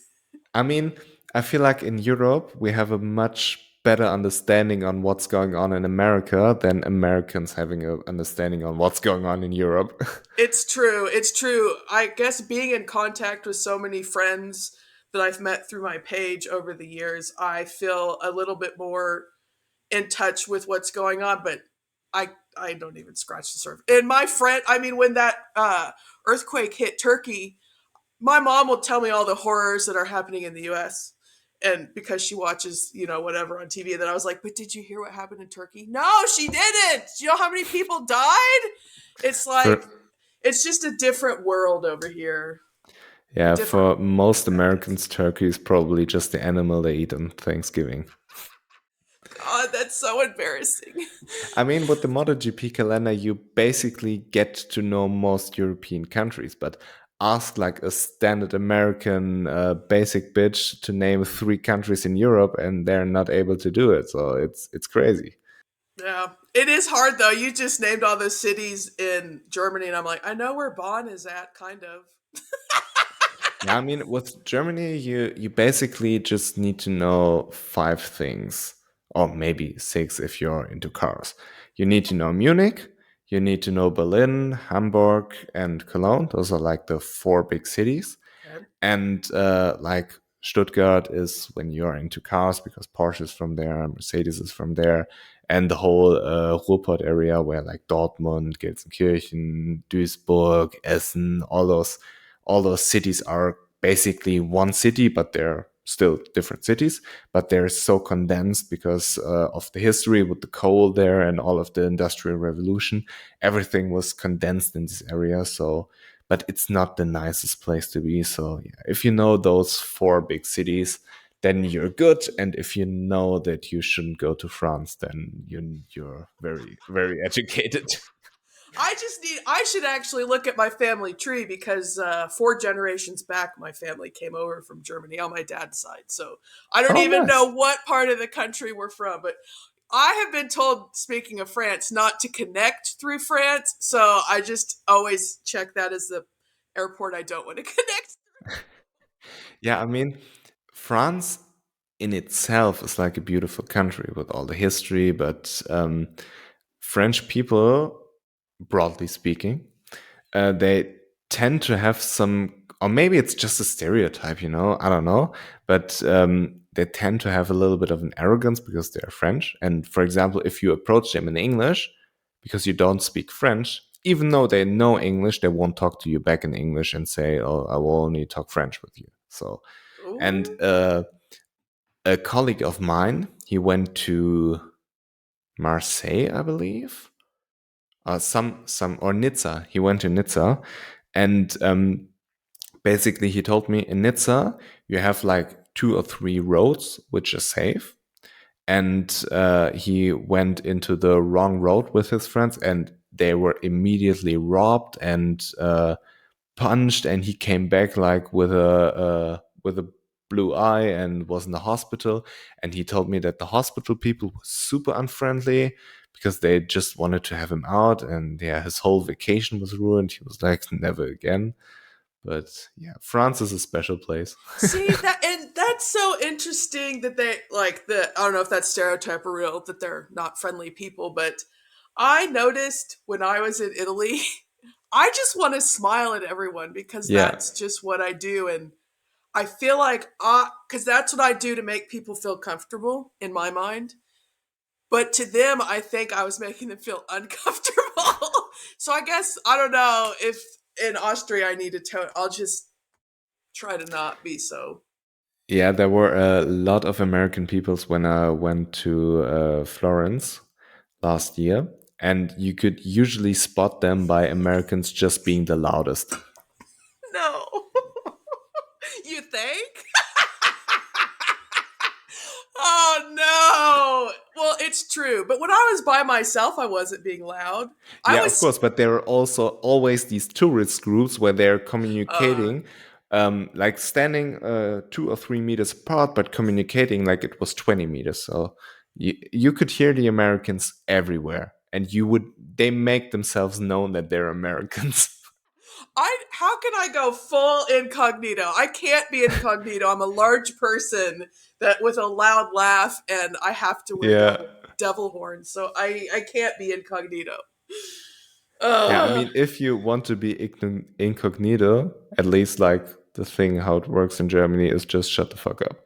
I mean, I feel like in Europe, we have a much better understanding on what's going on in America than Americans having an understanding on what's going on in Europe. It's true. It's true. I guess being in contact with so many friends that I've met through my page over the years, I feel a little bit more in touch with what's going on, but I don't even scratch the surface. And my friend, I mean, when that earthquake hit Turkey, my mom will tell me all the horrors that are happening in the US. And because she watches, whatever on TV, that I was like, but did you hear what happened in Turkey? No, she didn't. Do you know how many people died? It's For like, it's just a different world over here. yeah, Different for most perspectives. Americans, turkey is probably just the animal they eat on Thanksgiving. God, that's so embarrassing. I mean, with the MotoGP calendar, you basically get to know most European countries, but ask like a standard American basic bitch to name 3 countries in Europe, and they're not able to do it. So it's crazy. Yeah. It is hard though. You just named all those cities in Germany, and I'm like, I know where Bonn is at, kind of. Yeah, I mean, with Germany, you basically just need to know 5 things, or maybe 6 if you're into cars. You need to know Munich, you need to know Berlin, Hamburg, and Cologne. Those are like the 4 big cities. Okay. And like Stuttgart is when you're into cars because Porsche is from there, Mercedes is from there, and the whole Ruhrpott area where like Dortmund, Gelsenkirchen, Duisburg, Essen, all those cities are basically one city, but they're still different cities. But they're so condensed because of the history with the coal there and all of the industrial revolution. Everything was condensed in this area, so but it's not the nicest place to be. So yeah, if you know those 4 big cities, then you're good. And if you know that you shouldn't go to France, then you're very, very educated. I should actually look at my family tree because 4 generations back, my family came over from Germany on my dad's side. So I don't Oh, even know nice. what part of the country we're from, but I have been told, speaking of France, not to connect through France. So I just always check that as the airport I don't want to connect. Yeah, I mean, France in itself is like a beautiful country with all the history, but French people, broadly speaking, they tend to have some, or maybe it's just a stereotype, I don't know, but they tend to have a little bit of an arrogance because they're French. And for example, if you approach them in English, because you don't speak French, even though they know English, they won't talk to you back in English and say, "Oh, I will only talk French with you." So, and Ooh. a colleague of mine, he went to Marseille, I believe, some or Nizza. He went to Nizza, and basically he told me in Nizza you have like 2 or 3 roads which are safe, and he went into the wrong road with his friends, and they were immediately robbed and punched, and he came back like with a blue eye and was in the hospital. And he told me that the hospital people were super unfriendly because they just wanted to have him out, and yeah, his whole vacation was ruined. He was like, never again. But yeah, France is a special place. See that, and that's so interesting that they like the. I don't know if that's stereotype or real that they're not friendly people, but I noticed when I was in Italy, I just want to smile at everyone because Yeah. that's just what I do, and I feel like because that's what I do to make people feel comfortable in my mind. But to them, I think I was making them feel uncomfortable. So I guess I don't know if in Austria I need to tone. I'll just try to not be so. Yeah, there were a lot of American peoples when I went to Florence last year, and you could usually spot them by Americans just being the loudest. No. You think? Oh no. Well, it's true. But when I was by myself, I wasn't being loud. I Yeah, of was course, but there are also always these tourist groups where they're uh communicating, like standing 2 or 3 meters apart, but communicating like it was 20 meters. So you could hear the Americans everywhere, and they make themselves known that they're Americans. I how can I go full incognito? I can't be incognito. I'm a large person that with a loud laugh and I have to wear Yeah. devil horns. So I can't be incognito. Yeah, I Uh, mean, if you want to be incognito, at least like the thing how it works in Germany is just shut the fuck up.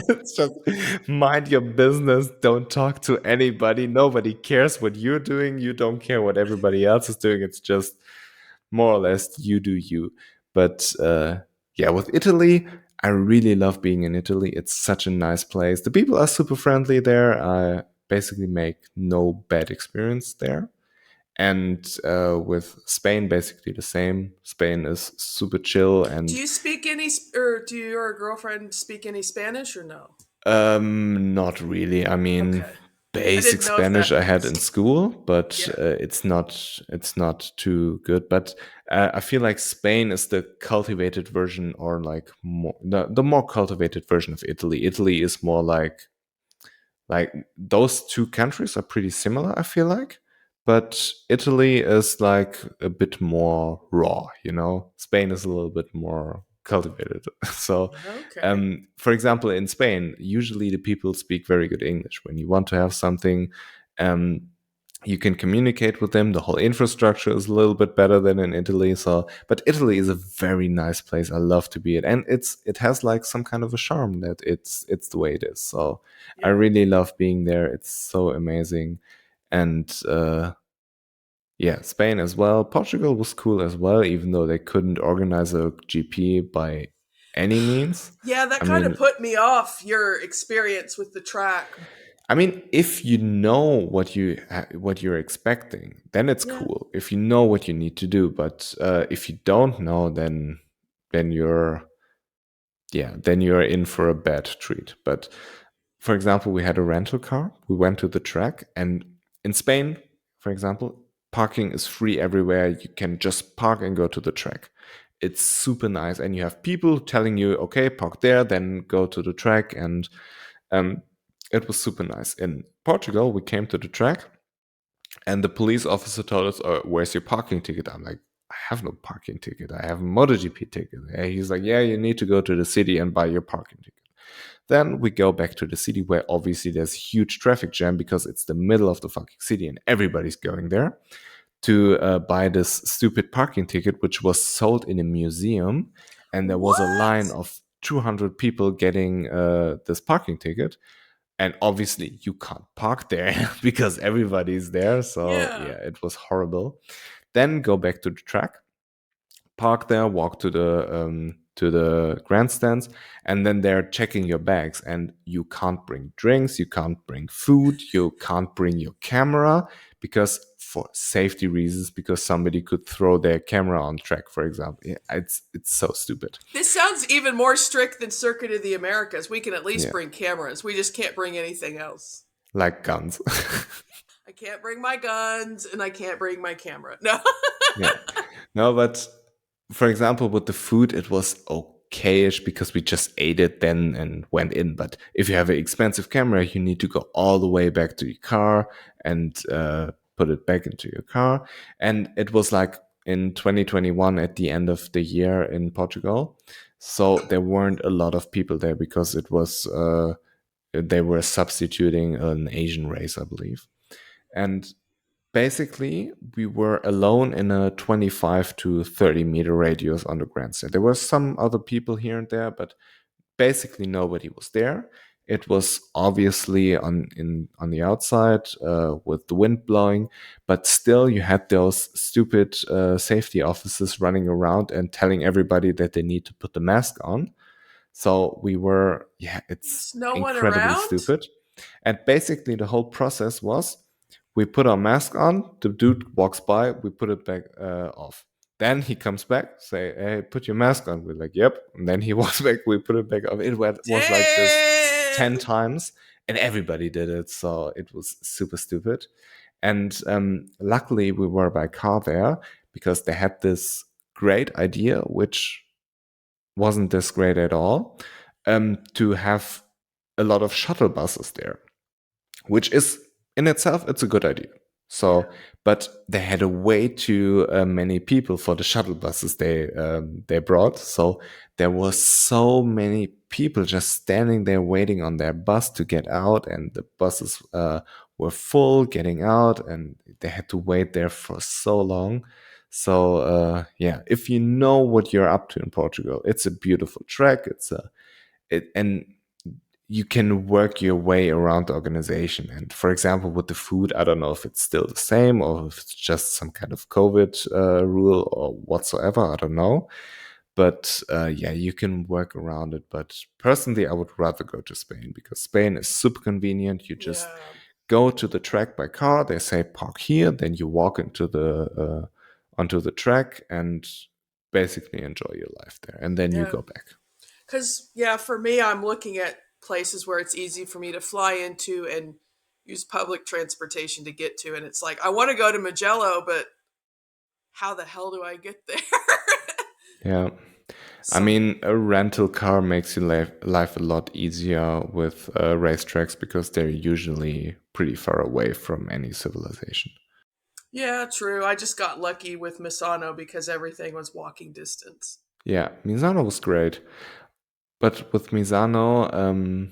It's just mind your business. Don't talk to anybody. Nobody cares what you're doing. You don't care what everybody else is doing. It's just more or less you do you. But yeah, with Italy, I really love being in Italy. It's such a nice place. The people are super friendly there. I basically make no bad experience there. And with Spain, basically the same. Spain is super chill, do and you speak any or do your girlfriend speak any Spanish or no? not really. I mean, Okay. I basic didn't know if Spanish that I had means in school, but yeah. it's not too good. But I feel like Spain is the cultivated version, or like the more cultivated version of Italy. Italy is more like those two countries are pretty similar, I feel like. But Italy is like a bit more raw. Spain is a little bit more cultivated. So, Okay. for example, in Spain, usually the people speak very good English. When you want to have something, um, you can communicate with them. The whole infrastructure is a little bit better than in Italy. So, but Italy is a very nice place. I love to be it, and it has like some kind of a charm that it's the way it is. So, I Yeah. really love being there. It's so amazing, and yeah, Spain as well. Portugal was cool as well, even though they couldn't organize a GP by any means. Yeah, that I kind of mean, put me off your experience with the track. if you know what you're expecting, then it's Yeah. cool. If you know what you need to do, but if you don't know, then you're in for a bad treat. But for example, we had a rental car. We went to the track, and in Spain, for example, Parking is free everywhere. You can just park and go to the track. It's super nice. And you have people telling you, okay, park there, then go to the track. And um, it was super nice. In Portugal, we came to the track and the police officer told us, oh, where's your parking ticket? I'm like, I have no parking ticket. I have a MotoGP ticket. And he's like, yeah, you need to go to the city and buy your parking ticket. Then we go back to the city where obviously there's huge traffic jam because it's the middle of the fucking city and everybody's going there to buy this stupid parking ticket, which was sold in a museum. And there was a line What? of 200 people getting this parking ticket. And obviously, you can't park there because everybody's there. So, Yeah. yeah, it was horrible. Then go back to the track, park there, walk to the grandstands, and then they're checking your bags. And you can't bring drinks, you can't bring food, you can't bring your camera because for safety reasons, because somebody could throw their camera on track, for example. Yeah, it's so stupid. This sounds even more strict than Circuit of the Americas. We can at least Yeah, bring cameras. We just can't bring anything else. like guns. I can't bring my guns and I can't bring my camera. No. Yeah. No, but for example, with the food, it was okayish because we just ate it then and went in. But if you have an expensive camera, you need to go all the way back to your car and put it back into your car. And it was like in 2021 at the end of the year in Portugal. So there weren't a lot of people there because it was they were substituting an Asian race, I believe. And basically we were alone in a 25 to 30 meter radius on the grandstand. There were some other people here and there, but basically nobody was there. It was obviously on the outside with the wind blowing, but still you had those stupid safety officers running around and telling everybody that they need to put the mask on. So we were, yeah, it's There's no one incredibly around? stupid. And basically, the whole process was we put our mask on, the dude walks by, we put it back off. Then he comes back, say, hey, put your mask on. We're like, yep. And then he walks back, we put it back off. It was like this 10 Damn. times, and everybody did it. So it was super stupid. And luckily, we were by car there because they had this great idea, which wasn't this great at all, to have a lot of shuttle buses there, which is in itself it's a good idea. So, Yeah. but they had a way too many people for the shuttle buses they brought. So there were so many people just standing there waiting on their bus to get out, and the buses were full getting out, and they had to wait there for so long. So yeah, if you know what you're up to in Portugal, it's a beautiful track. And you can work your way around the organization. And for example, with the food, I don't know if it's still the same or if it's just some kind of COVID rule or whatsoever. I don't know. But yeah, you can work around it. But personally, I would rather go to Spain because Spain is super convenient. You just Yeah. go to the track by car. They say park here, then you walk into the onto the track and basically enjoy your life there, and then you Yeah. go back. Because, yeah, for me, I'm looking at places where it's easy for me to fly into and use public transportation to get to. And it's like, I want to go to Magello, but how the hell do I get there? Yeah. I So, mean, a rental car makes your life a lot easier with racetracks because they're usually pretty far away from any civilization. yeah, true. I just got lucky with Misano because everything was walking distance. Yeah, Misano was great. But with Misano,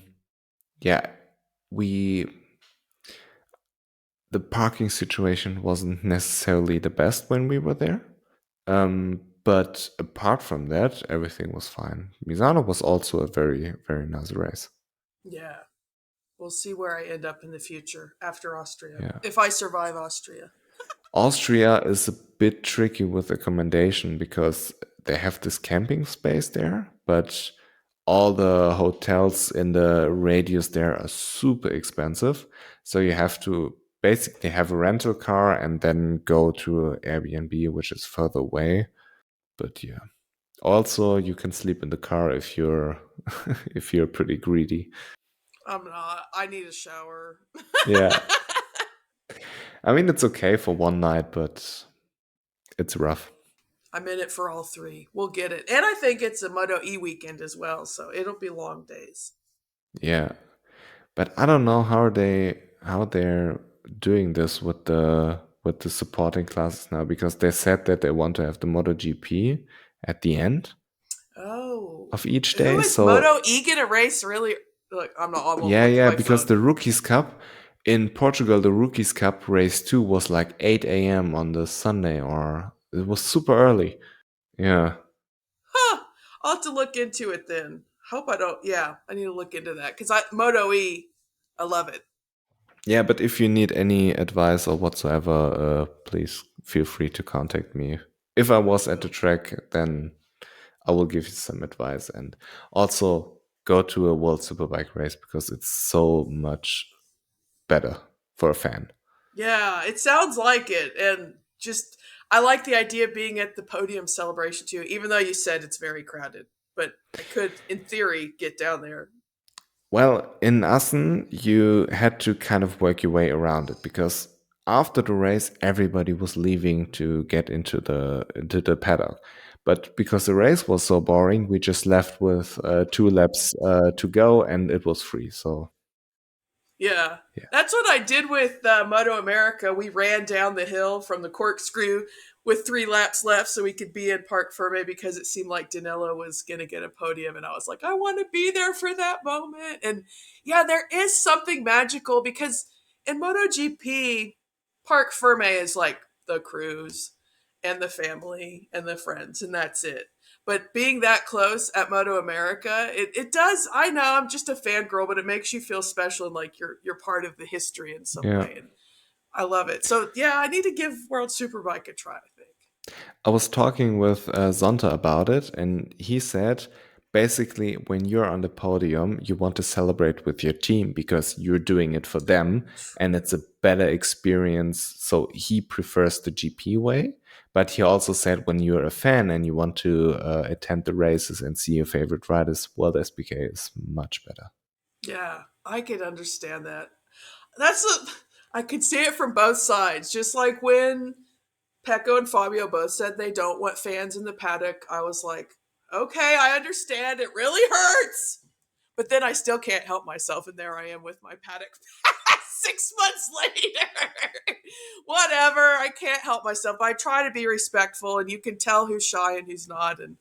yeah, we the parking situation wasn't necessarily the best when we were there. But apart from that, everything was fine. Misano was also a very, very nice race. Yeah. We'll see where I end up in the future after Austria, Yeah. if I survive Austria. Austria is a bit tricky with accommodation because they have this camping space there, but all the hotels in the radius there are super expensive. So you have to basically have a rental car and then go to Airbnb, which is further away. But yeah. Also, you can sleep in the car if you're if you're pretty greedy. I'm not. I need a shower. Yeah. I mean, it's okay for one night, but it's rough. I'm in it for all three. We'll get it. And I think it's a Moto E weekend as well, so it'll be long days. Yeah, but I don't know how they're doing this with the supporting classes now because they said that they want to have the MotoGP at the end Oh. of each Who day. is So Moto E gonna race really? Look, I won't yeah, look at yeah, my because phone. the Rookies Cup in Portugal, the Rookies Cup race 2 was like 8 a.m. on the Sunday, or it was super early. Yeah. Huh. I'll have to look into it then. Hope I don't. Yeah, I need to look into that because Moto E, I love it. Yeah, but if you need any advice or whatsoever, please feel free to contact me. If I was at the track, then I will give you some advice and also go to a World Superbike race because it's so much better for a fan. Yeah, it sounds like it, and just I like the idea of being at the podium celebration too. Even though you said it's very crowded, but I could, in theory, get down there. Well, in Assen, you had to kind of work your way around it because after the race, everybody was leaving to get into the paddock. But because the race was so boring, we just left with 2 laps to go, and it was free. So Yeah. yeah, That's what I did with Moto America. We ran down the hill from the corkscrew with 3 laps left so we could be in Park Ferme because it seemed like Danilo was going to get a podium. And I was like, I want to be there for that moment. And yeah, there is something magical because in MotoGP, Park Ferme is like the cruise and the family and the friends, and that's it. But being that close at Moto America, it does. I know I'm just a fangirl, but it makes you feel special and like you're part of the history in some yeah. way. And I love it. So yeah, I need to give World Superbike a try, I think. I was talking with Zonta about it, and he said basically when you're on the podium, you want to celebrate with your team because you're doing it for them, and it's a better experience. So he prefers the GP way, but he also said when you're a fan and you want to attend the races and see your favorite riders, well, SBK is much better. Yeah, I could understand that. That's a, I could see it from both sides. Just like when Pecco and Fabio both said they don't want fans in the paddock, I was like, okay, I understand. It really hurts. But then I still can't help myself, and there I am with my paddock 6 months later. Whatever, I can't help myself. I try to be respectful, and you can tell who's shy and who's not. And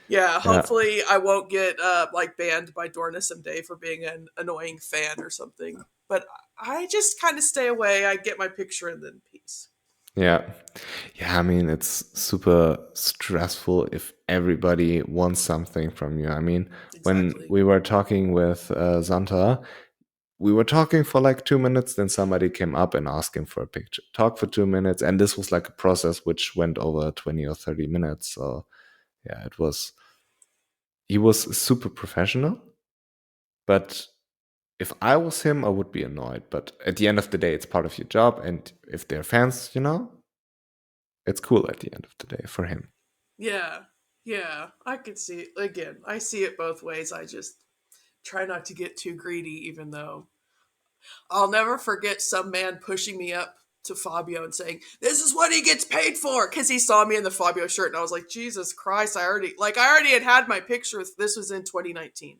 yeah, Yeah. hopefully I won't get like banned by Dorna someday for being an annoying fan or something. But I just kind of stay away. I get my picture and then peace. Yeah. Yeah, I mean, it's super stressful if everybody wants something from you. I mean, when Exactly. we were talking with Santa, we were talking for like 2 minutes, then somebody came up and asked him for a picture. Talk for 2 minutes, and this was like a process which went over 20 or 30 minutes. So yeah, he was super professional, but if I was him, I would be annoyed. But at the end of the day, it's part of your job, and if they're fans, it's cool at the end of the day for him. Yeah. Yeah. I could see it. Again, I see it both ways. I just try not to get too greedy, even though I'll never forget some man pushing me up to Fabio and saying, "This is what he gets paid for," because he saw me in the Fabio shirt, and I was like, "Jesus Christ!" I already had my picture with. This was in 2019.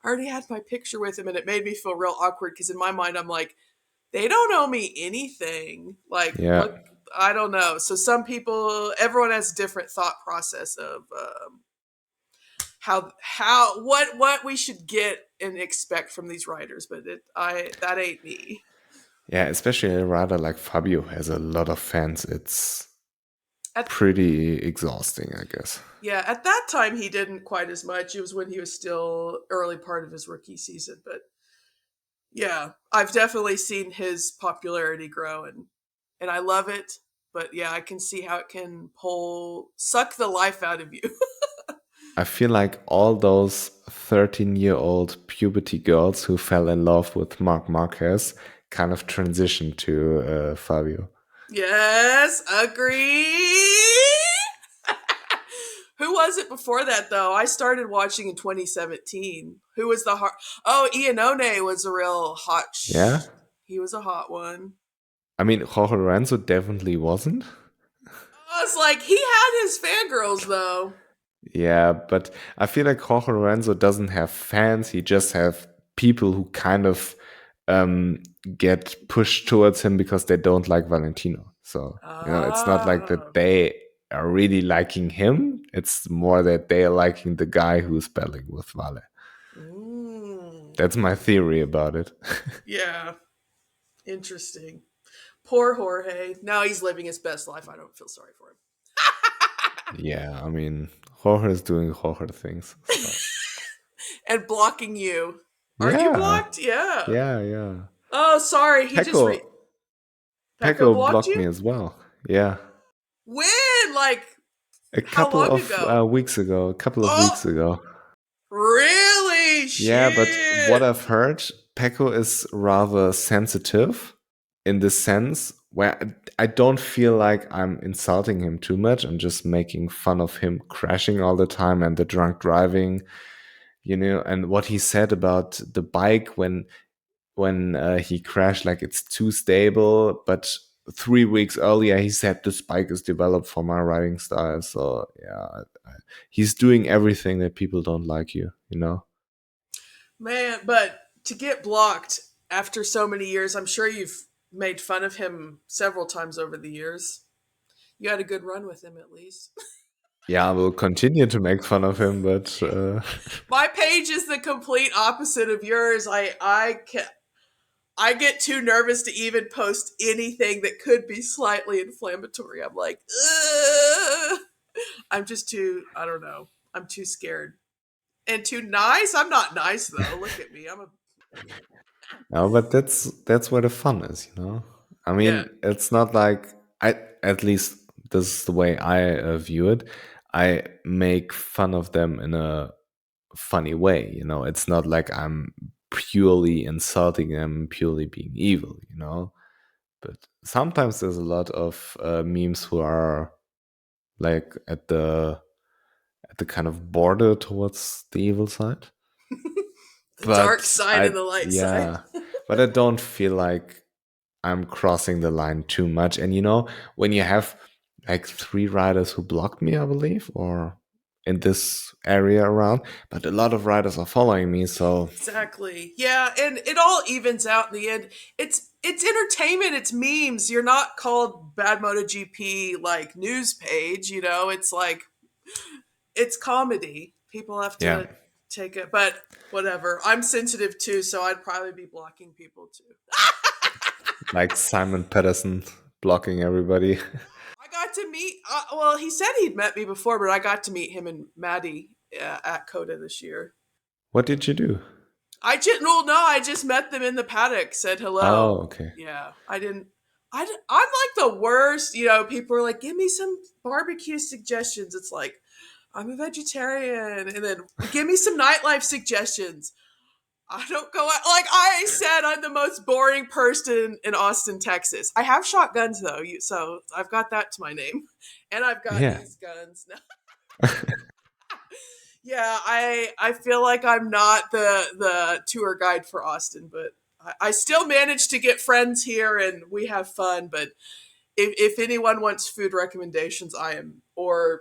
I already had my picture with him, and it made me feel real awkward because in my mind, I'm like, they don't owe me anything. Like, Yeah. look, I don't know. So some people, everyone has a different thought process of what we should get and expect from these writers, but that ain't me. Yeah, especially a rider like Fabio has a lot of fans. It's At pretty exhausting, I guess. Yeah, at that time he didn't quite as much. It was when he was still early part of his rookie season, but yeah, I've definitely seen his popularity grow and I love it. But yeah, I can see how it can suck the life out of you. I feel like all those 13-year-old puberty girls who fell in love with Marc Marquez kind of transitioned to Fabio. Yes, agree. Who was it before that though? I started watching in 2017. Who was Oh, Iannone was a real hot. Yeah, He was a hot one. I mean, Jorge Lorenzo definitely wasn't. I was like, he had his fangirls though. Yeah, but I feel like Jorge Lorenzo doesn't have fans. He just have people who kind of um, get pushed towards him because they don't like Valentino. So, it's not like that Oh. they are really liking him. It's more that they are liking the guy who's battling with Vale. Mm. That's my theory about it. Yeah. Interesting. Poor Jorge. Now he's living his best life. I don't feel sorry for him. Yeah, I mean, Jorge is doing Jorge things. So. And blocking you. Aren't you Yeah, blocked? Yeah. yeah. Oh, sorry. He just Pecco Pecco blocked blocked me you? as well. Yeah, When? Like, a how couple long of ago? weeks ago. A couple of Oh, weeks ago. really? Yeah, but what Shit. I've heard, Pecco is rather sensitive in the sense where I don't feel like I'm insulting him too much. I'm just making fun of him crashing all the time and the drunk driving, and what he said about the bike when he crashed, like it's too stable. But 3 weeks earlier, he said this bike is developed for my riding style. So yeah, he's doing everything that people don't like you. Man, but to get blocked after so many years, I'm sure you've made fun of him several times over the years. You had a good run with him at least. Yeah, I will continue to make fun of him, but My page is the complete opposite of yours. I get too nervous to even post anything that could be slightly inflammatory. I'm like, ugh. I'm just too, I don't know. I'm too scared. And too nice? I'm not nice though. Look at me. I'm a no, but that's where the fun is. I yeah. mean, it's not like I at least this is the way I view it. I make fun of them in a funny way. It's not like I'm purely insulting them, purely being evil. But sometimes there's a lot of memes who are like at the kind of border towards the evil side. The dark But side and the light side. yeah, but I don't feel like I'm crossing the line too much. And when you have like 3 riders who blocked me, I believe, or in this area around, but a lot of riders are following me. So Exactly. Yeah, and it all evens out in the end. It's entertainment, it's memes. You're not called BadMotoGP like news page, it's like it's comedy. People have yeah, to take it, but whatever. I'm sensitive too, so I'd probably be blocking people too. like Simon Pedersen blocking everybody. I got to meet. Well, he said he'd met me before, but I got to meet him and Maddie at Coda this year. What did you do? I just well, no, I just met them in the paddock. Said hello. Oh, okay. Yeah, I didn't. I'm like the worst. People are like, give me some barbecue suggestions. It's like I'm a vegetarian, and then give me some nightlife suggestions. I don't go out. Like I said, I'm the most boring person in Austin, Texas. I have shotguns though, so I've got that to my name, and I've got Yeah. these guns now. Yeah, I feel like I'm not the tour guide for Austin, but I still manage to get friends here, and we have fun. But if anyone wants food recommendations, I am or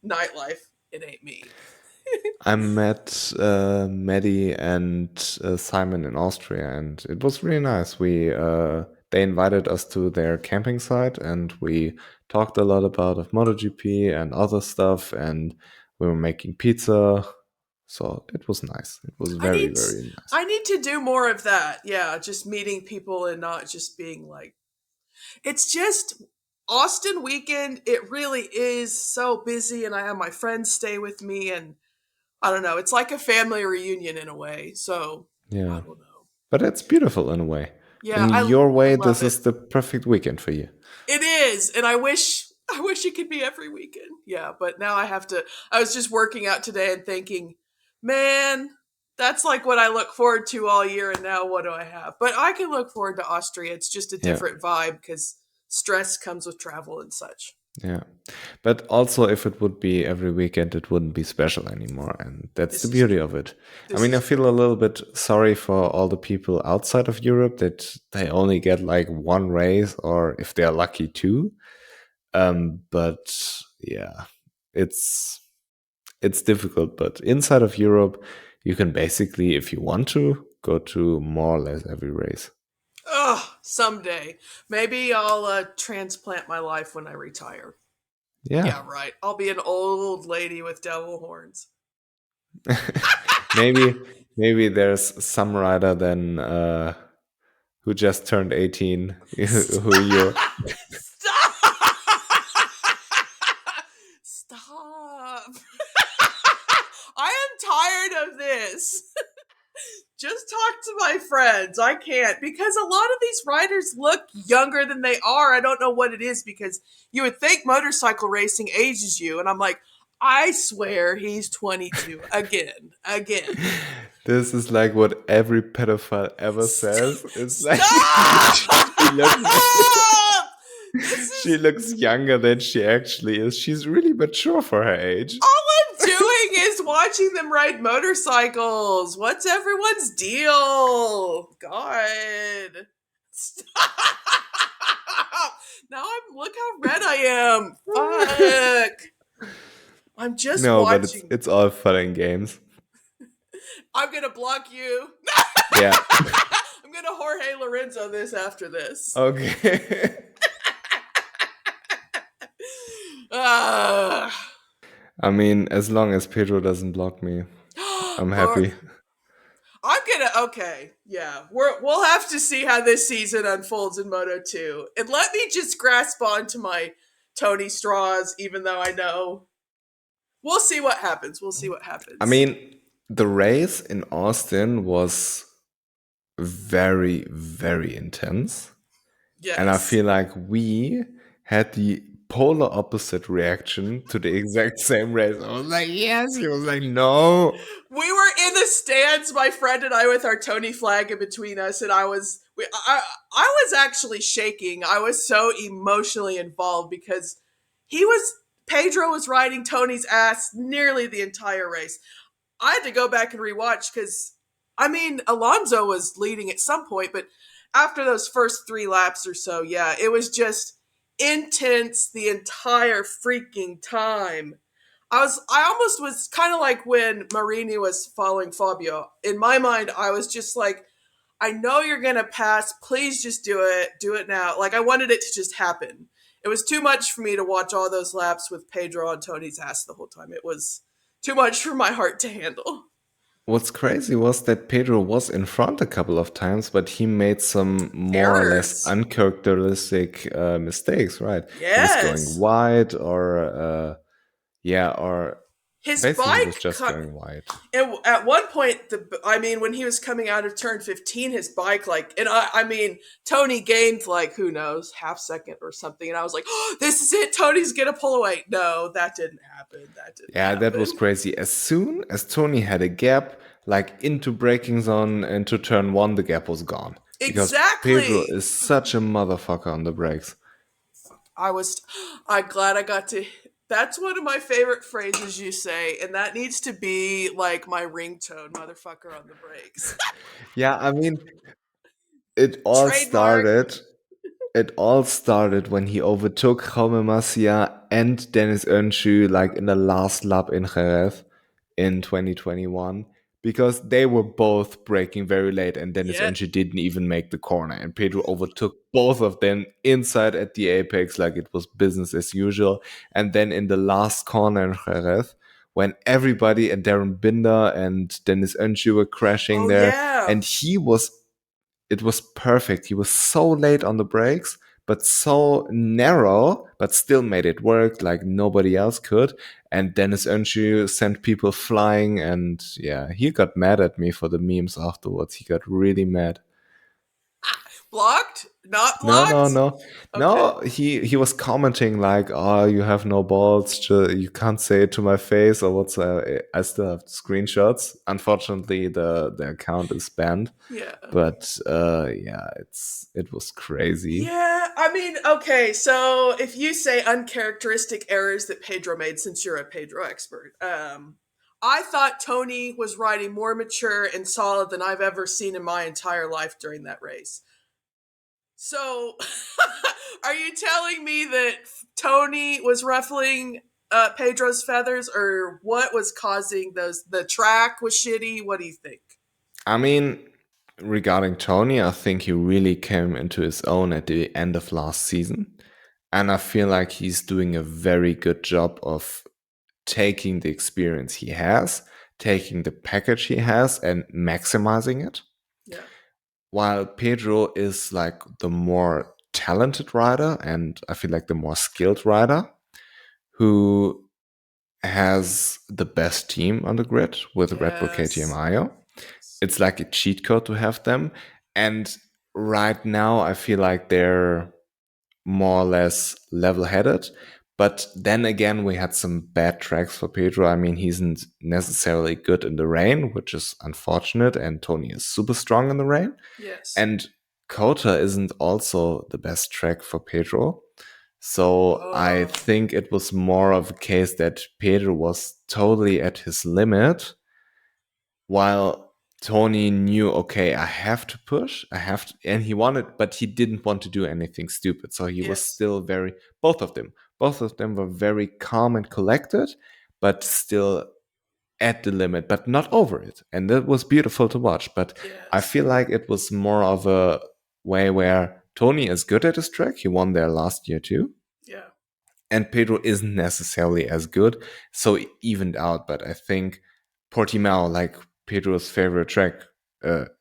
nightlife, it ain't me. I met Maddie and Simon in Austria, and it was really nice. They invited us to their camping site, and we talked a lot about MotoGP and other stuff, and we were making pizza. So it was nice. It was I very, need very nice. I need to do more of that. Yeah, just meeting people and not just being like it's just Austin weekend. It really is so busy, and I have my friends stay with me, and I don't know. It's like a family reunion in a way. So I Yeah, don't know. but it's beautiful in a way. Yeah, In your I way, love this it. is the perfect weekend for you. It is, and I wish it could be every weekend. Yeah, but now I have to. I was just working out today and thinking, man, that's like what I look forward to all year, and now what do I have? But I can look forward to Austria. It's just a Yeah. different vibe because stress comes with travel and such. Yeah. But also, if it would be every weekend, it wouldn't be special anymore. And that's the This is beauty true. of it. I This mean, I is feel a true. little bit sorry for all the people outside of Europe that they only get like one race, or if they're lucky, two. But yeah, it's it's difficult. But inside of Europe, you can basically, if you want to, go to more or less every race. Ugh, someday. Maybe I'll transplant my life when I retire. Yeah. Yeah, right. I'll be an old lady with devil horns. maybe maybe there's some rider then who just turned 18 who you Stop! Stop! I am tired of this. Just talk to my friends. I can't because a lot of these riders look younger than they are. I don't know what it is because you would think motorcycle racing ages you, and I'm like, I swear he's 22 again, again. this is like what every pedophile ever says. It's like Stop! she looks This she is looks younger than she actually is. She's really mature for her age. all I'm doing is watching them ride motorcycles. What's everyone's deal? God. Stop. Now look how red I am. Fuck. I'm just No, but it's watching. it's all fun and games. I'm gonna block you. Yeah. I'm gonna Jorge Lorenzo this after this. Okay. Ah. I mean, as long as Pedro doesn't block me, I'm Or happy. I'm gonna okay, yeah. We'll have to see how this season unfolds in Moto 2. And let me just grasp onto my Tony straws, even though I know we'll see what happens. We'll see what I happens. mean, the race in Austin was very, very intense. And I Yes. feel like we had the polar opposite reaction to the exact same race. I was like, yes. He was like, no. We were in the stands, my friend and I, with our Tony flag in between us, and I was actually shaking. I was so emotionally involved because he was Pedro was riding Tony's ass nearly the entire race. I had to go back and rewatch because I mean Alonso was leading at some point, but after those first 3 laps or so, yeah, it was just intense the entire freaking time. I almost was kind of like when Marini was following Fabio. In my mind, I was just like, I know you're gonna pass. Please just do it now. Like I wanted it to just happen. It was too much for me to watch all those laps with Pedro on Tony's ass the whole time. It was too much for my heart to handle. What's crazy was that Pedro was in front a couple of times, but he made some more or less Errors. uncharacteristic mistakes, right? He was going Yes. wide, or yeah, or His basically he was bike just going wide. at one point I mean when he was coming out of turn 15 his bike like and I mean Tony gained like who knows half second or something and I was like oh, this is it Tony's gonna pull away. No, that didn't happen. That didn't Yeah, that was happen. crazy. As soon as Tony had a gap, like into braking zone into turn one, the gap was gone. Because Pedro Exactly. is such a motherfucker on the brakes. I was I'm glad I got to that's one of my favorite phrases you say and that needs to be like my ringtone motherfucker on the brakes. Yeah, I mean, it all Trademark. started it all started when he overtook Jaume Masia and Dennis Öncü like in the last lap in Jerez in 2021 because they were both braking very late and Dennis Yeah. Öncü didn't even make the corner and Pedro overtook both of them inside at the apex like it was business as usual. And then in the last corner in Jerez when everybody and Darren Binder and Dennis Öncü were crashing Oh there yeah. and it was perfect. He was so late on the brakes, but so narrow, but still made it work like nobody else could. And Dennis Öncü sent people flying, and yeah, he got mad at me for the memes afterwards. He got really mad. Blocked? Not No, no, blocked? no, Okay. no. He was commenting like, "Oh, you have no balls. You can't say it to my face or what's." I still have screenshots. Unfortunately, the account is banned. Yeah. But yeah, it was crazy. Yeah, I mean, okay, so if you say uncharacteristic errors that Pedro made, since you're a Pedro expert, I thought Tony was riding more mature and solid than I've ever seen in my entire life during that race. So, are you telling me that Tony was ruffling Pedro's feathers, or what was causing those? The track was shitty. What do you think? I mean, regarding Tony, I think he really came into his own at the end of last season. And I feel like he's doing a very good job of taking the experience he has, taking the package he has, and maximizing it. Yeah. While Pedro is like the more talented rider, and I feel like the more skilled rider, who has the best team on the grid with Red Bull KTM Yes. IO. Yes. It's like a cheat code to have them. And right now, I feel like they're more or less level headed. But then again, we had some bad tracks for Pedro. I mean, he isn't necessarily good in the rain, which is unfortunate. And Tony is super strong in the rain. Yes. And Kota isn't also the best track for Pedro. So I Oh. think it was more of a case that Pedro was totally at his limit, while Tony knew, okay, I have to push, I have to, and he wanted, but he didn't want to do anything stupid. So he was Yes. still very, both of them were very calm and collected, but still at the limit, but not over it. And that was beautiful to watch. But I Yes. feel like it was more of a way where Tony is good at his track. He won there last year too. Yeah. And Pedro isn't necessarily as good. So it evened out. But I think Portimao, like Pedro's favorite track,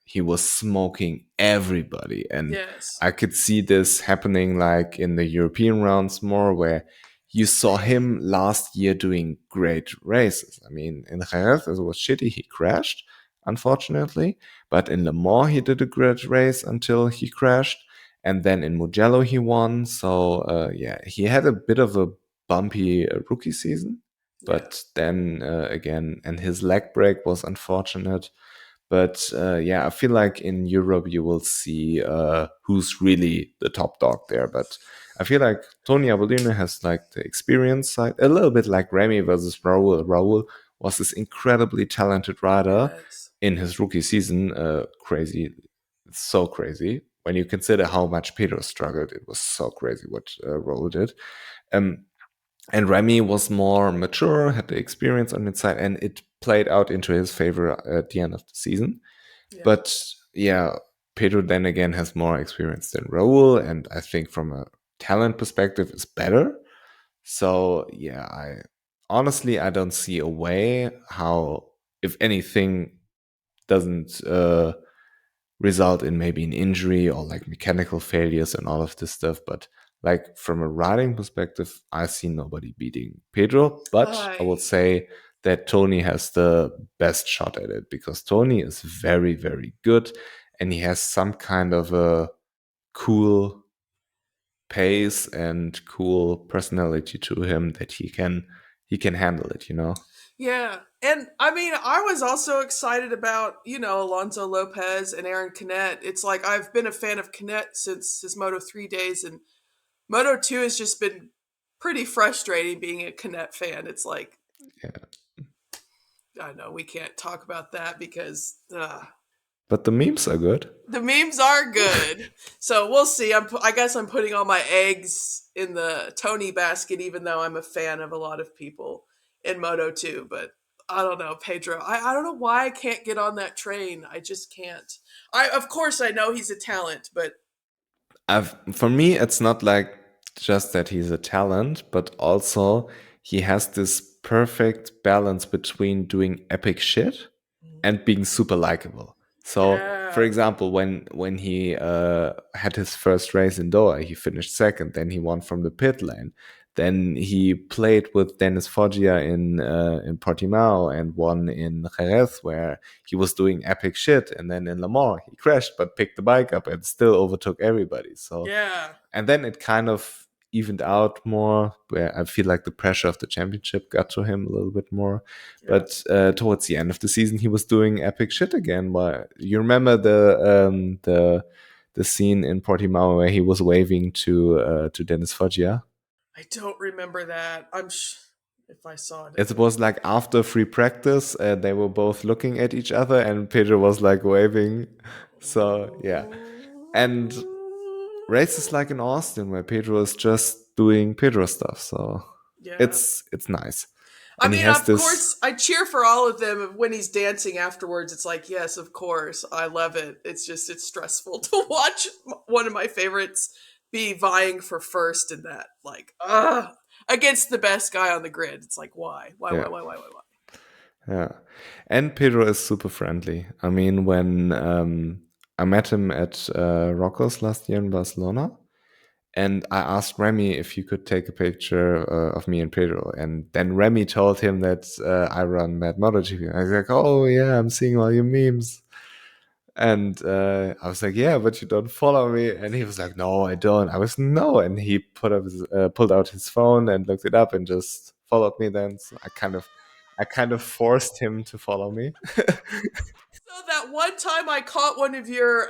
he was smoking everybody. And Yes. I could see this happening like in the European rounds more, where you saw him last year doing great races. I mean, in Jerez, it was shitty. He crashed, unfortunately. But in Le Mans, he did a great race until he crashed. And then in Mugello, he won. So, yeah, he had a bit of a bumpy rookie season. Yeah. But then again, and his leg break was unfortunate. But yeah, I feel like in Europe you will see who's really the top dog there. But I feel like Tony Abolino has like the experience side, a little bit like Remy versus Raul. Raul was this incredibly talented rider Yes. in his rookie season. Crazy, so crazy. When you consider how much Pedro struggled, it was so crazy what Raul did. Um, and Remy was more mature, had the experience on his side, and it played out into his favor at the end of the season. Yeah. But yeah, Pedro then again has more experience than Raul, and I think from a talent perspective is better. So yeah, I honestly I don't see a way how, if anything doesn't result in maybe an injury or like mechanical failures and all of this stuff. But like from a riding perspective, I see nobody beating Pedro. But I will I. say that Tony has the best shot at it because Tony is very, very good and he has some kind of a cool pace and cool personality to him that he can handle it, you know? Yeah. And I mean, I was also excited about, Alonso Lopez and Aaron Canet. It's like I've been a fan of Canet since his Moto 3 days, and Moto 2 has just been pretty frustrating being a Canet fan. It's like, Yeah. I know we can't talk about that because But the memes are good. the memes are good. So we'll see. I guess I'm putting all my eggs in the Tony basket, even though I'm a fan of a lot of people in Moto 2. But I don't know, Pedro. I don't know why I can't get on that train. I just can't. Of course I know he's a talent, but For me, it's not like just that he's a talent, but also he has this perfect balance between doing epic shit and being super likable. So, for yeah, example, when he had his first race in Doha, he finished second. Then he won from the pit lane. Then he played with Dennis Foggia in Portimao and won in Jerez, where he was doing epic shit. And then in Le Mans, he crashed but picked the bike up and still overtook everybody. So, Yeah. and then it kind of evened out more, where I feel like the pressure of the championship got to him a little bit more. Yeah. But towards the end of the season, he was doing epic shit again. But you remember the scene in Portimao where he was waving to Dennis Foggia? I don't remember that. If I saw it, I It don't was remember. like after free practice, they were both looking at each other, and Pedro was like waving. So yeah, and races like in Austin where Pedro is just doing Pedro stuff. So Yeah. it's nice, I and he mean, has of this. course, I cheer for all of them when he's dancing afterwards. It's like, yes, of course, I love it. It's just, it's stressful to watch one of my favorites be vying for first in that, like, against the best guy on the grid. It's like, why? Why, Yeah, why, why, why, why, why? yeah, and Pedro is super friendly. I mean, when I met him at Rocco's last year in Barcelona, and I asked Remy if he could take a picture of me and Pedro. And then Remy told him that I run BadMotoGP. I was like, oh, yeah, I'm seeing all your memes. And I was like, yeah, but you don't follow me. And he was like, no, I don't. I was, no. And he pulled out his phone and looked it up and just followed me then. So I kind of forced him to follow me. So that one time I caught one of your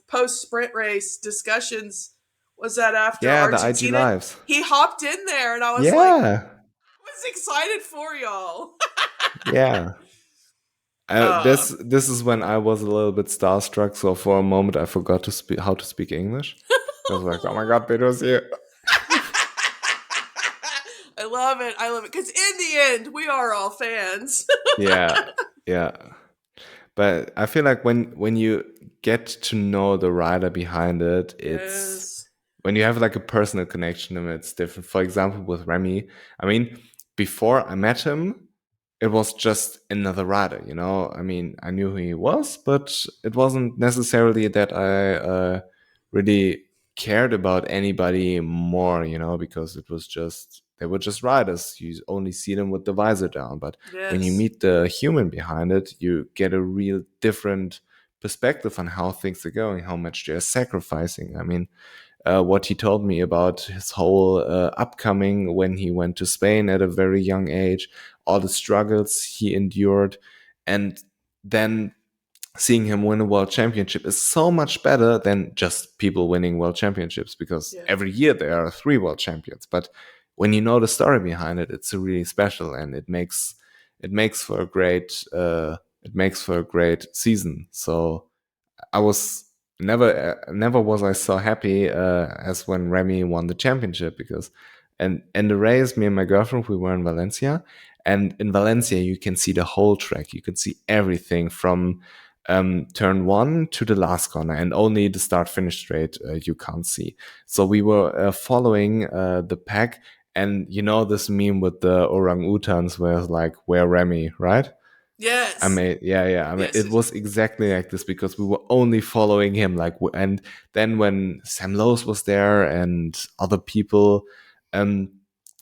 post sprint race discussions, was that after Yeah, the IG Argentina? lives. He hopped in there, and I was like, Yeah. I was excited for y'all. Yeah. uh, This is when I was a little bit starstruck. So for a moment, I forgot to speak how to speak English. I was like, "Oh my god, Pedro's here!" I love it. I love it because in the end, we are all fans. Yeah, yeah. But I feel like when you get to know the rider behind it, it's Yes. when you have like a personal connection to him, it's different. For example, with Remy, I mean, before I met him, it was just another rider, you know. I mean, I knew who he was, but it wasn't necessarily that I really cared about anybody more, you know, because it was just they were just riders. You only see them with the visor down, but when you Yes. meet the human behind it, you get a real different perspective on how things are going, how much they're sacrificing. I mean, what he told me about his whole upcoming when he went to Spain at a very young age, all the struggles he endured, and then seeing him win a world championship is so much better than just people winning world championships because Yeah. every year there are 3 world champions. But when you know the story behind it, it's really special and it makes for a great it makes for a great season. So I was never was I so happy as when Remy won the championship because and in the race, me and my girlfriend we were in Valencia, and in Valencia you can see the whole track, you can see everything from turn one to the last corner, and only the start finish straight you can't see. So we were following the pack, and you know this meme with the orangutans where it's like where Remy, right? I Yes. mean, yeah, yeah. I mean, Yes. it Yes. was exactly like this because we were only following him. Like, and then when Sam Lowe's was there and other people, um,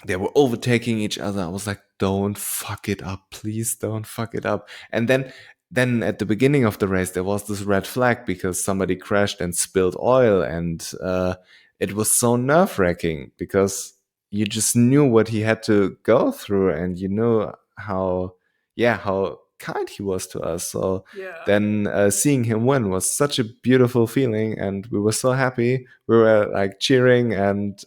they were overtaking each other. I was like, "Don't fuck it up, please, don't fuck it up." And then at the beginning of the race, there was this red flag because somebody crashed and spilled oil, and it was so nerve wracking because you just knew what he had to go through, and you knew how yeah, how kind he was to us. So Yeah. then seeing him win was such a beautiful feeling, and we were so happy. We were like cheering and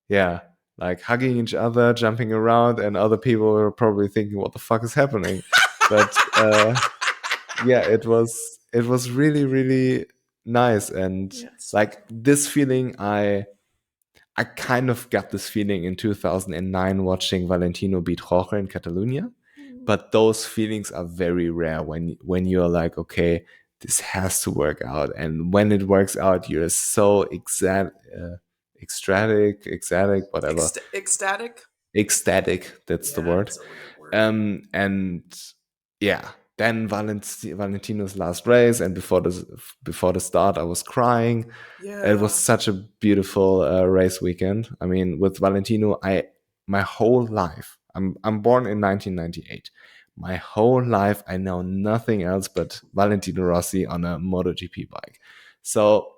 yeah, like hugging each other, jumping around, and other people were probably thinking, "What the fuck is happening?" But yeah, it was really really nice, and Yes. like this feeling, I kind of got this feeling in 2009 watching Valentino beat Jorge in Catalonia, but those feelings are very rare when you're like, okay, this has to work out, and when it works out, you're so ecstatic, whatever, Ecstatic. ecstatic. That's the Yeah, word. that's a good word. And yeah, then Valentino's last race, and before the start, I was crying. It was Yeah. such a beautiful race weekend. I mean, with Valentino, my whole life. I'm born in 1998. My whole life, I know nothing else but Valentino Rossi on a MotoGP bike. So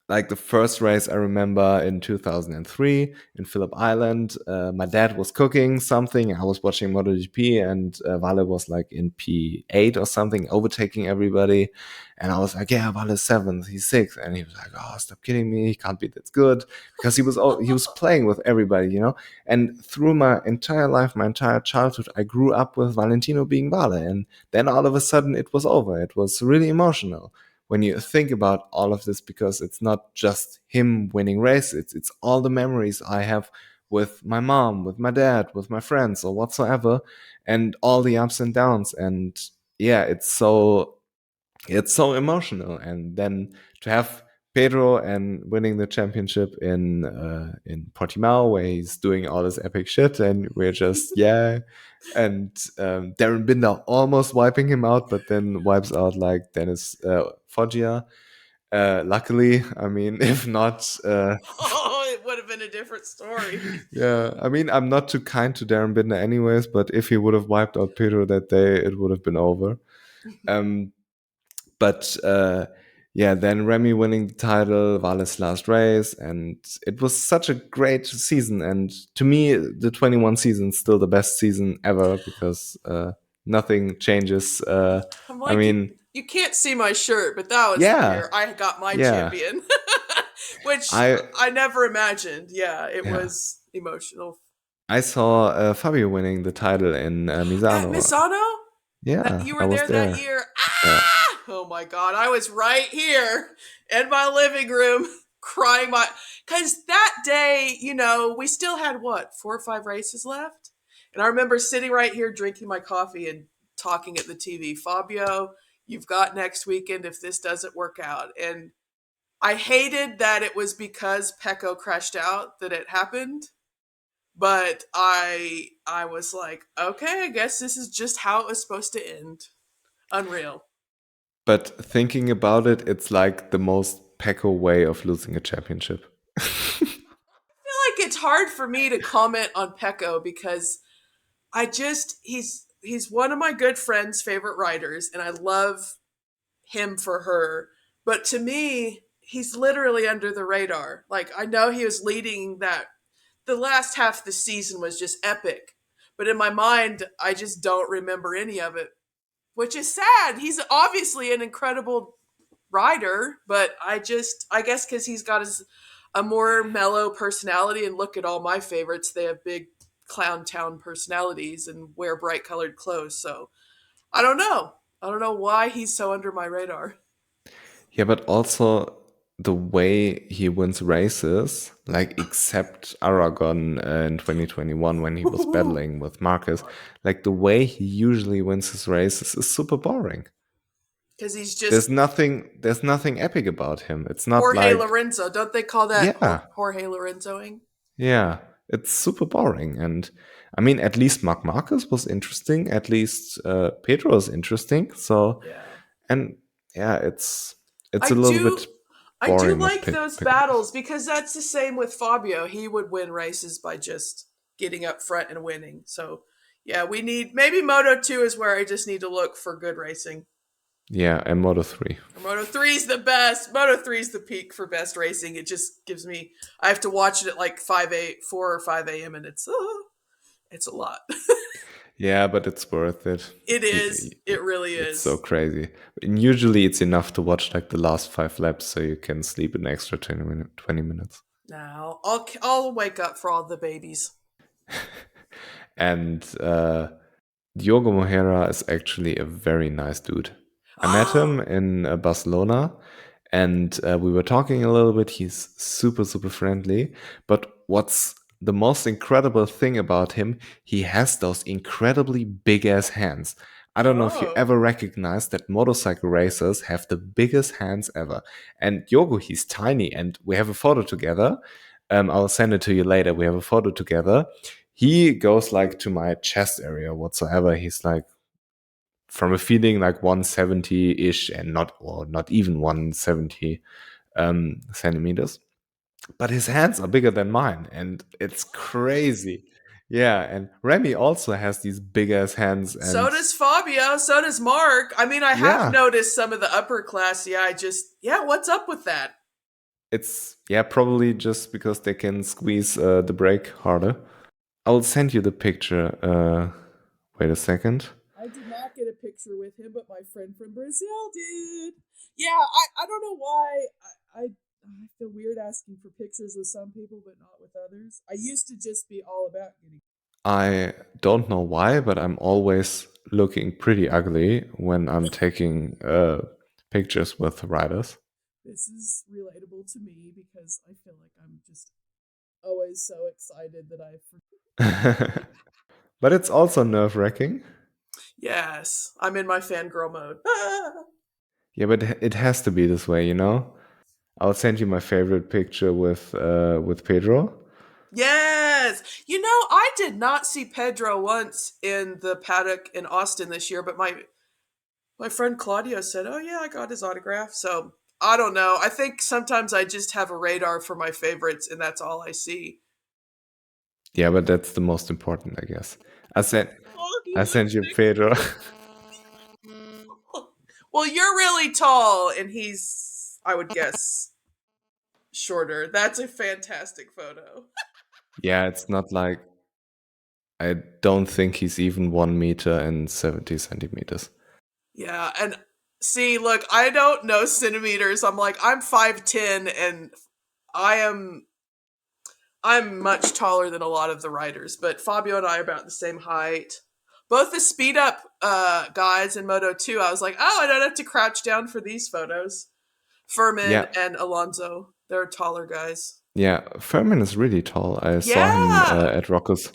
like the first race I remember in 2003 in Phillip Island, my dad was cooking something. I was watching MotoGP, and Vale was like in P8 or something, overtaking everybody. And I was like, yeah, Vale's seventh, he's sixth. And he was like, oh, stop kidding me. He can't be that good, because he was playing with everybody, you know? And through my entire life, my entire childhood, I grew up with Valentino being Vale. And then all of a sudden it was over. It was really emotional when you think about all of this, because it's not just him winning races, it's all the memories I have with my mom, with my dad, with my friends, or whatsoever, and all the ups and downs. And yeah, it's so emotional. And then to have Pedro and winning the championship in Portimao, where he's doing all this epic shit, and we're just yeah. And Darren Binder almost wiping him out, but then wipes out like Dennis Foggia. Luckily, I mean, if not, Oh, it would have been a different story. yeah, I mean, I'm not too kind to Darren Binder, anyways. But if he would have wiped out Pedro that day, it would have been over. Um, but yeah, then Remy winning the title, Vale's last race, and it was such a great season. And to me, the 21 season is still the best season ever, because nothing changes. I'm I like, mean, you can't see my shirt, but that was the yeah, year I got my yeah, champion, which I I never imagined. Yeah, it yeah, was emotional. I saw Fabio winning the title in At Misano. Misano, that Yeah, you I were was there that there. year. Yeah. Ah! Oh my god, I was right here in my living room crying my because that day, we still had what 4 or 5 races left, and I remember sitting right here drinking my coffee and talking at the TV. Fabio, you've got next weekend if this doesn't work out, and I hated that it was because Pecco crashed out that it happened. But I was like, okay, I guess this is just how it was supposed to end. Unreal. But thinking about it, it's like the most Pecco way of losing a championship. I feel like it's hard for me to comment on Pecco because he's one of my good friend's favorite writers, and I love him for her. But to me, he's literally under the radar. Like I know he was leading that the last half of the season was just epic. But in my mind, I just don't remember any of it, which is sad. He's obviously an incredible rider, but I guess because he's got a more mellow personality, and look at all my favorites, they have big clown town personalities and wear bright colored clothes. So I don't know why he's so under my radar. Yeah, but also the way he wins races, like except Aragon in 2021 when he was battling with Marcus, like the way he usually wins his races is super boring. Because he's just There's nothing epic about him. It's not Jorge like, Lorenzo. Don't they call that yeah, Jorge Lorenzoing? yeah, it's super boring. And I mean, at least Mark Marcus was interesting. At least Pedro is interesting. So, Yeah. and yeah, it's I a little bit do I do boring with like those Pickle. battles because that's the same with Fabio. He would win races by just getting up front and winning. So yeah, we need maybe Moto 2 is where I just need to look for good racing. Yeah, and Moto 3. Moto 3 is the best. Moto 3 is the peak for best racing. It just gives me I have to watch it at like 4 or 5 a.m. and it's a lot. Yeah, but it's worth it. It is. It really It's so is. crazy. And usually it's enough to watch like the last 5 laps so you can sleep an extra 20 minutes. Now, I'll wake up for all the babies. And Diogo Moreira is actually a very nice dude. I met him Oh, in Barcelona, and we were talking a little bit. He's super, super friendly. But what's the most incredible thing about him, he has those incredibly big ass hands. I don't know if you oh. ever recognized that motorcycle racers have the biggest hands ever. And Diogo, he's tiny, and we have a photo together. I'll send it to you later. We have a photo together. He goes like to my chest area whatsoever. He's like from a feeling like 170-ish and not even 170 centimeters. But his hands are bigger than mine, and it's crazy. Yeah, and Remy also has these big ass hands, So and does Fabio. So does Mark. I mean, I have yeah, noticed some of the upper class. What's up with that? it's probably just because they can squeeze the brake harder. I'll send you the picture. Wait a second. I did not get a picture with him, but my friend from Brazil did. Yeah, I don't know why. I feel weird asking for pictures with some people, but not with others. I used to just be all about getting. I don't know why, but I'm always looking pretty ugly when I'm taking pictures with riders. This is relatable to me because I feel like I'm just always so excited that I forget. But it's also nerve wracking. Yes, I'm in my fangirl mode. Yeah, but it has to be this way, you know? I'll send you my favorite picture with Pedro. Yes! You know, I did not see Pedro once in the paddock in Austin this year, but my friend Claudio said, "Oh yeah, I got his autograph." So, I don't know. I think sometimes I just have a radar for my favorites and that's all I see. Yeah, but that's the most important, I guess. I sent Oh, he I sent looks you Pedro. well, you're really tall and he's, I would guess, shorter. That's a fantastic photo. Yeah, it's not like I don't think he's even 1 meter and 70 centimeters. Yeah, and see, look, I don't know centimeters. I'm 5'10" and I am I'm much taller than a lot of the riders, but Fabio and I are about the same height. Both the speed up guys in Moto 2, I was like, oh, I don't have to crouch down for these photos. Furman Yeah, and Alonso, they're taller guys. yeah. Furman is really tall. I saw him Yeah. at Rocco's.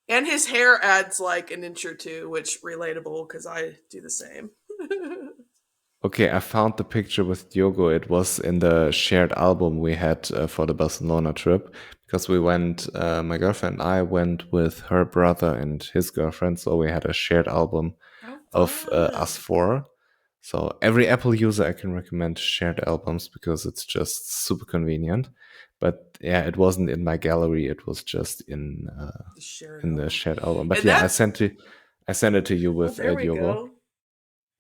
And his hair adds like an inch or two, which relatable because I do the same. Okay, I found the picture with Diogo. It was in the shared album we had for the Barcelona trip because we went, my girlfriend and I went with her brother and his girlfriend. So we had a shared album How of us fun. four. So every Apple user, I can recommend shared albums because it's just super convenient. But yeah, it wasn't in my gallery. It was just The shared in the album. shared album. But And yeah, that's, I sent it to you oh, with there we Diogo. go.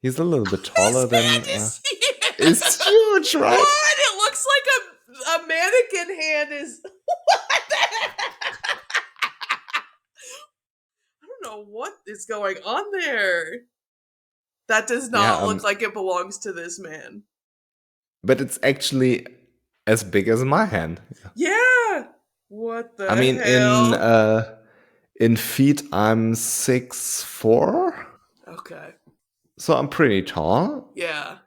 He's a little bit His taller than. hand is huge. It's huge, right? What? It looks like a mannequin hand is. What the heck? I don't know what is going on there. That does Yeah, not look like it belongs to this man. but it's actually as big as my hand. Yeah. What I the mean, hell? in feet, I'm 6'4", Okay. so I'm pretty tall, Yeah.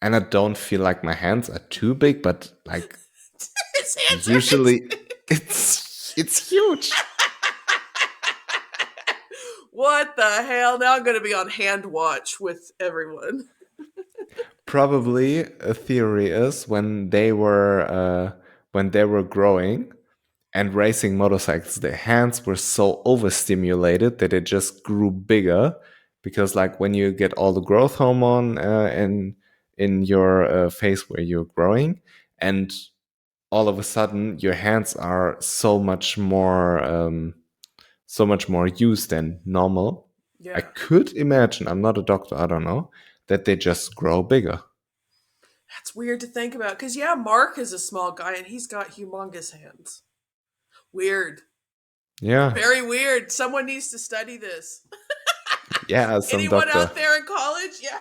and I don't feel like my hands are too big, but like His hands are as usually, big. it's huge. What the hell? Now I'm going to be on hand watch with everyone. Probably a theory is when they were growing and racing motorcycles, their hands were so overstimulated that they just grew bigger because, like, when you get all the growth hormone in your face where you're growing, and all of a sudden your hands are so much more used than normal. I Yeah. could imagine. I'm not a doctor. I don't know that they just grow bigger. That's weird to think about because, yeah, Mark is a small guy and he's got humongous hands. Weird. Yeah, Very weird. Someone needs to study this. yeah. Some Anyone doctor. out there in college? Yeah.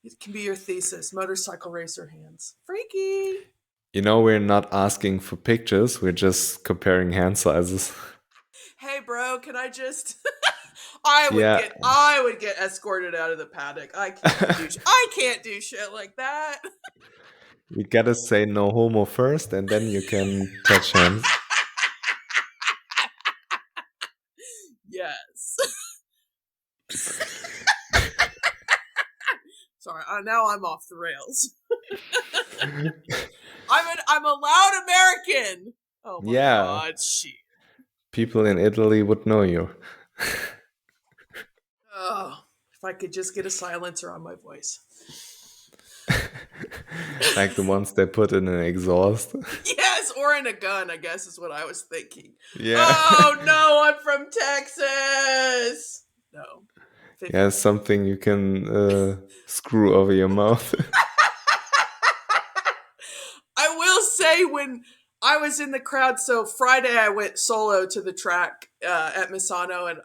It can be your thesis. Motorcycle racer hands. Freaky. You know, we're not asking for pictures. We're just comparing hand sizes. Hey, bro, can I just? Yeah. I would get escorted out of the paddock. I can't do shit like that. You gotta say no homo first, and then you can touch hands. Yes. Sorry, now I'm off the rails. I'm a loud American. Oh my Yeah, god, shit. people in Italy would know you. Oh, if I could just get a silencer on my voice. Like the ones they put in an exhaust. Yes, or in a gun, I guess is what I was thinking. Yeah. Oh no, I'm from Texas. No. Yeah, something you can screw over your mouth. I will say when I was in the crowd, so Friday I went solo to the track at Misano, and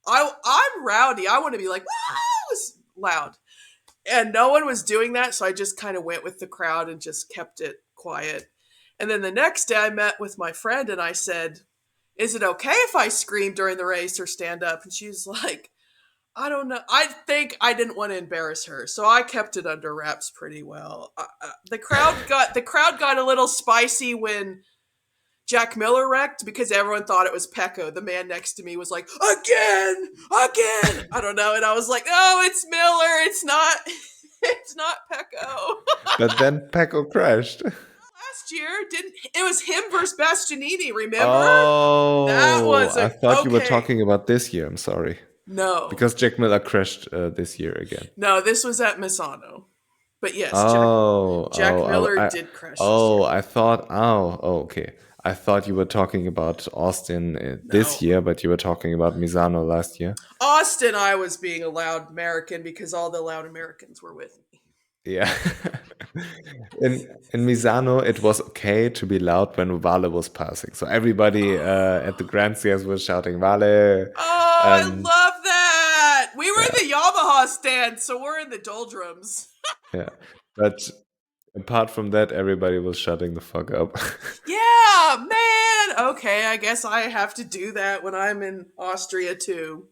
I'm rowdy. I want to be like, wow, loud. And no one was doing that, so I just kind of went with the crowd and just kept it quiet. And then the next day I met with my friend and I said, is it okay if I scream during the race or stand up? And she's like, I don't know. I think I didn't want to embarrass her, so I kept it under wraps pretty well. The crowd got a little spicy when Jack Miller wrecked because everyone thought it was Pecco. The man next to me was like, again, again. I don't know, and I was like, no, it's Miller. It's not. It's not Pecco. But then Pecco crashed. Last year, didn't it was him versus Bastianini? Remember? That Oh, was I a thought you were okay. talking about this year. I'm sorry. No, Because Jack Miller crashed this year again. no, this was at Misano. But yes, Oh, Jack Miller did crash this year. I thought, okay. I thought you were talking about Austin this No. year, but you were talking about Misano last year. Austin, I was being a loud American because all the loud Americans were with me. Yeah. In Misano, it was okay to be loud when Vale was passing. So everybody at the grandstands was shouting Vale. Oh, I And love that. We were yeah, in the Yamaha stand, so we're in the doldrums. yeah. But apart from that, everybody was shutting the fuck up. Yeah, man. Okay, I guess I have to do that when I'm in Austria too.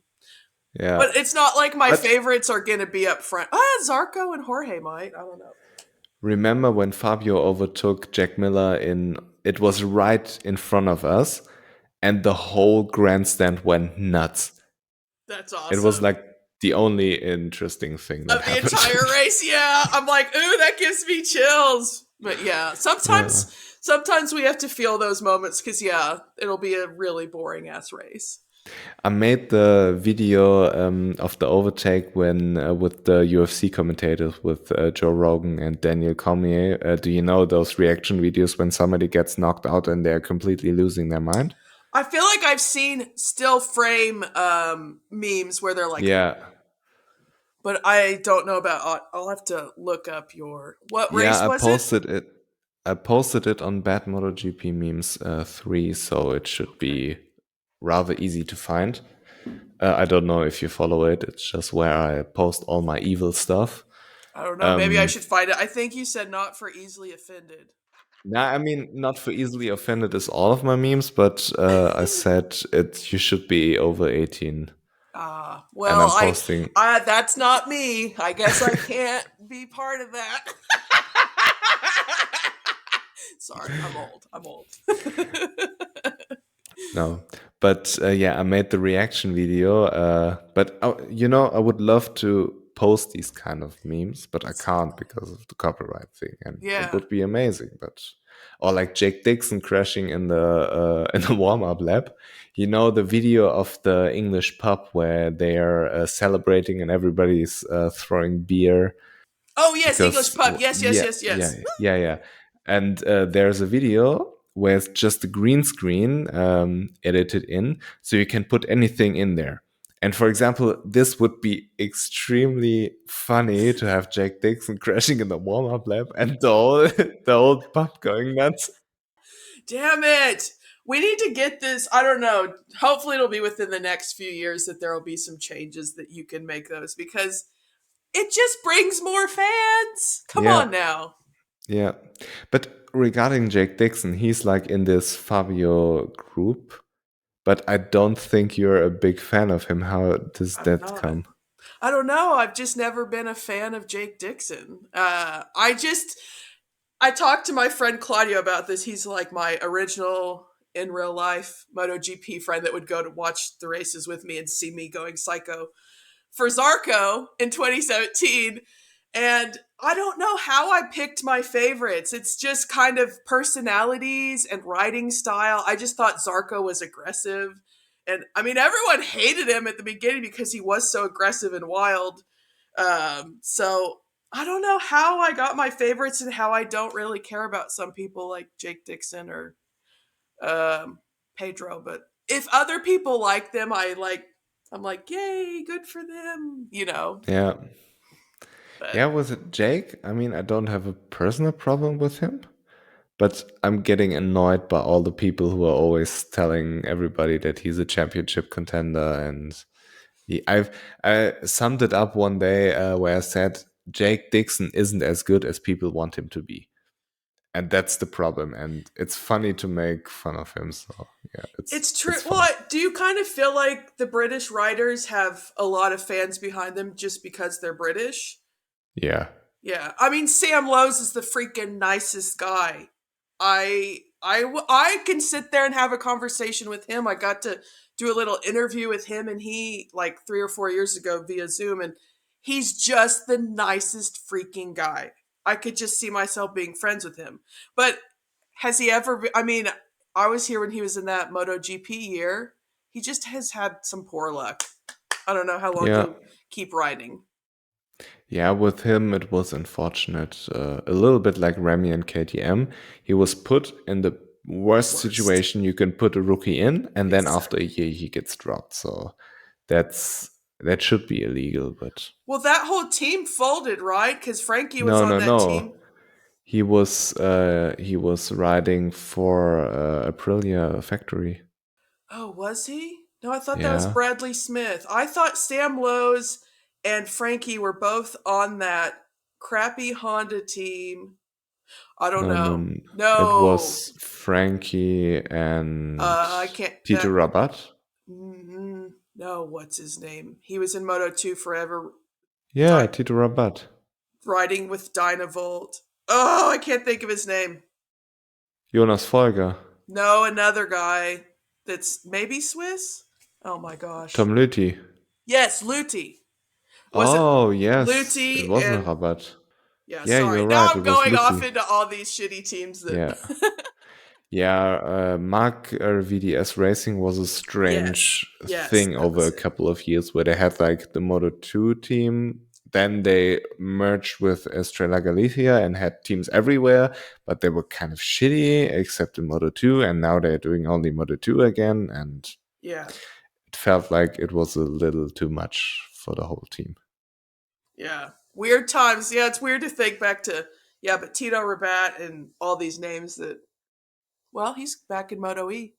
Yeah. But it's not like my But favorites are going to be up front. Zarco and Jorge might. I don't know. remember when Fabio overtook Jack Miller it was right in front of us, and the whole grandstand went nuts. That's It was awesome. like the only interesting thing that Of the happened. entire race, yeah. I'm like, ooh, that gives me chills. But yeah, Yeah. sometimes we have to feel those moments because yeah, it'll be a really boring ass race. I made the video of the overtake when with the UFC commentators with Joe Rogan and Daniel Cormier. Do you know those reaction videos when somebody gets knocked out and they're completely losing their mind? I feel like I've seen still frame memes where they're like, Yeah, but I don't know about. I'll have to look up your. What race yeah. was it? I posted it on BadMotoGP memes 3, so it should be rather easy to find. I don't know if you follow it. It's just where I post all my evil stuff. I don't know. Maybe I Um, should find it. I think you said not for easily offended. Nah, I mean, not for easily offended is all of my memes, but I said it. You should be over 18, and Well, I'm posting. that's not me. I guess I can't be part of that. Sorry, I'm old. I'm old. No, but yeah, I made the reaction video. But I would love to post these kind of memes, but I can't because of the copyright thing, and it Yeah. would be amazing. But or like Jake Dixon crashing in the in the warm up lap. You know the video of the English pub where they are celebrating and everybody's throwing beer Oh yes, English because pub. Yes, yes, yeah, yes, yeah, yes. yeah, yeah. And there's a video where it's just a green screen edited in, so you can put anything in there. And for example, this would be extremely funny to have Jack Dixon crashing in the warm-up lap and the whole pub going nuts. Damn it. We need to get this. I don't know. Hopefully, it'll be within the next few years that there will be some changes that you can make those because it just brings more fans. Come Yeah, on now. yeah. But regarding Jake Dixon, he's like in this Fabio group, but I don't think you're a big fan of him. How does I'm that not. come? I don't know. I've just never been a fan of Jake Dixon. I talked to my friend Claudio about this. He's like my original in real life MotoGP friend that would go to watch the races with me and see me going psycho for Zarco in 2017. And I don't know how I picked my favorites. It's just kind of personalities and riding style. I just thought Zarco was aggressive And I mean, everyone hated him at the beginning because he was so aggressive and wild. So I don't know how I got my favorites and how I don't really care about some people like Jake Dixon or um, Pedro. But if other people like them, I'm like, yay, good for them, you know. Yeah. But Yeah, was it Jake? I mean, I don't have a personal problem with him, but I'm getting annoyed by all the people who are always telling everybody that he's a championship contender. And I summed it up one day where I said Jake Dixon isn't as good as people want him to be, and that's the problem. And it's funny to make fun of him. So yeah, it's true. it's Well, fun. do you kind of feel like the British riders have a lot of fans behind them just because they're British? Yeah, Yeah, I mean Sam Lowe's is the freaking nicest guy. I can sit there and have a conversation with him. I got to do a little interview with him, and he like 3 or 4 years ago via Zoom, and he's just the nicest freaking guy. I could just see myself being friends with him. But has he ever? I mean, I was here when he was in that MotoGP year. He just has had some poor luck. I don't know how long yeah. he'll keep riding. Yeah, with him it was unfortunate. A little bit like Remy and KTM. He was put in the worst Worst. situation you can put a rookie in, and then after a Exactly. year he gets dropped. So that should be illegal, but Well, that whole team folded, right? Because Frankie was no, on no, that no. team. He was riding for Aprilia factory. Oh, was he? No, I thought that was Yeah. Bradley Smith. I thought Sam Lowe's and Frankie were both on that crappy Honda team. I don't No, no, know. it No, was Frankie and I can't. Tito That Rabat. no, what's his name? He was in Moto 2 forever, Yeah, di- Tito Rabat. riding with Dynavolt. Oh, I can't think of his name. Jonas Folger. No, another guy that's maybe Swiss. Oh my gosh. Tom Lüthi. Yes, Luti. Was it Oh, yes, it Luti wasn't and Rabat. yeah, Yeah, sorry. you're Now right. It I'm was going off Lüthi. into all these shitty teams that Yeah. Yeah, Mark VDS Racing was a yes. strange Yes, thing that over was a it. couple of years where they had like the Moto 2 team. Then they merged with Estrella Galicia and had teams everywhere, but they were kind of shitty except in Moto 2. And now they're doing only Moto 2 again. And Yeah. it felt like it was a little too much for the whole team. Yeah. Weird times. Yeah, it's weird to think back to yeah, but Tito Rabat and all these names that well, he's back in Moto E.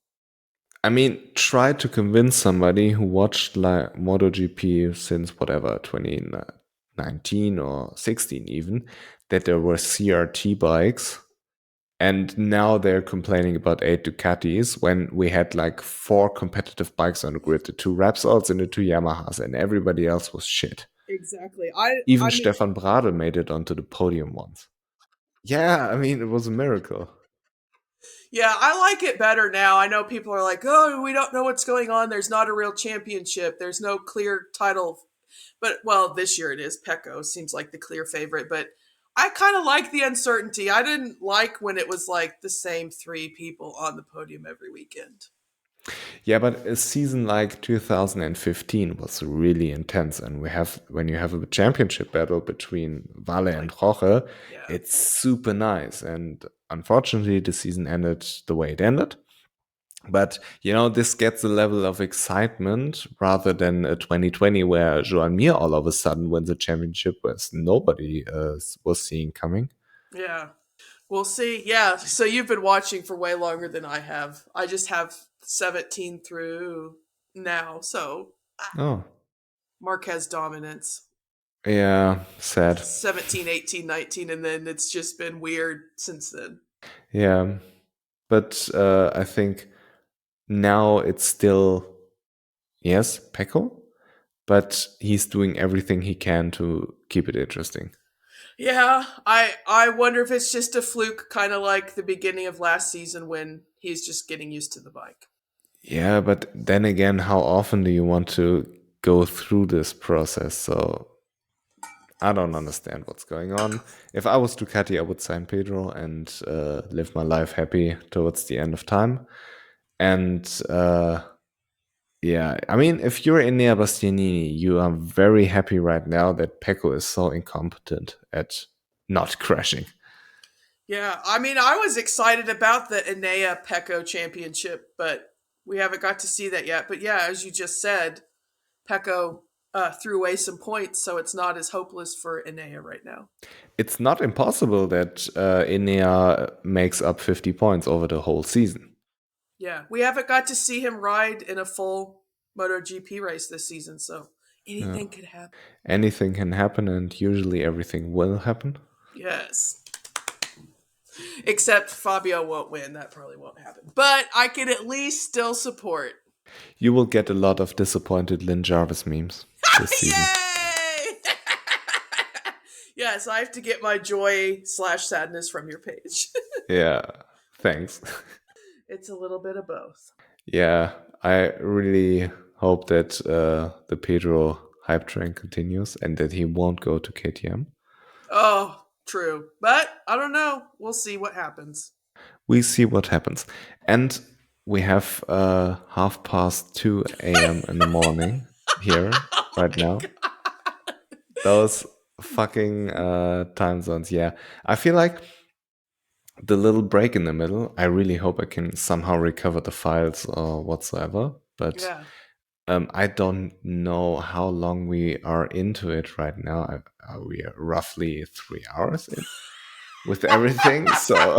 I mean, try to convince somebody who watched like MotoGP since whatever 2019 or 16 even that there were CRT bikes, and now they're complaining about 8 Ducatis when we had like 4 competitive bikes on the grid, the 2 Repsols and the 2 Yamahas, and everybody else was shit. Exactly. Even I mean Stefan Bradl made it onto the podium once. Yeah, I mean, it was a miracle. yeah, I like it better now. I know people are like, "Oh, we don't know what's going on. There's not a real championship. There's no clear title." But well, this year it is. Pecco seems like the clear favorite, but I kind of like the uncertainty. I didn't like when it was like the same three people on the podium every weekend. Yeah, but a season like 2015 was really intense, and we have when you have a championship battle between Vale and Like, Roche, yeah. it's super nice. And unfortunately, the season ended the way it ended. But this gets a level of excitement rather than a 2020 where Joan Mir all of a sudden wins a championship was nobody was seeing coming. Yeah. We'll see. Yeah. So you've been watching for way longer than I have. I just have 17 through now. So Oh, Marquez dominance. yeah, sad. 17, 18, 19, and then it's just been weird since then. Yeah, but I think now it's still yes, Pecco, but he's doing everything he can to keep it interesting. Yeah, I wonder if it's just a fluke, kind of like the beginning of last season when he's just getting used to the bike. Yeah, but then again, how often do you want to go through this process? So I don't understand what's going on. If I was Ducati, I would sign Pedro and live my life happy towards the end of time. And Yeah, I mean, if you're Enea Bastianini, you are very happy right now that Pecco is so incompetent at not crashing. Yeah, I mean, I was excited about the Enea Pecco Championship, but we haven't got to see that yet. But yeah, as you just said, Pecco threw away some points, so it's not as hopeless for Enea right now. It's not impossible that Enea makes up 50 points over the whole season. Yeah, we haven't got to see him ride in a full MotoGP race this season, so Yeah. anything could happen. Anything can happen, and usually everything will happen. Yes. Except Fabio won't win. That probably won't happen. But I can at least still support. You will get a lot of disappointed Lynn Jarvis memes this season. Yay! Yes, I have to get my joy/sadness from your page. Yeah, thanks. It's a little bit of both. Yeah, I really hope that the Pedro hype train continues and that he won't go to KTM. Oh, true. But I don't know. We'll see what happens. We see what happens. And we have 2:30 a.m. in the morning here right now. Those fucking time zones. Yeah, I feel like the little break in the middle, I really hope I can somehow recover the files or whatsoever. But Yeah. I don't know how long we are into it right now. We are roughly 3 hours in with everything. So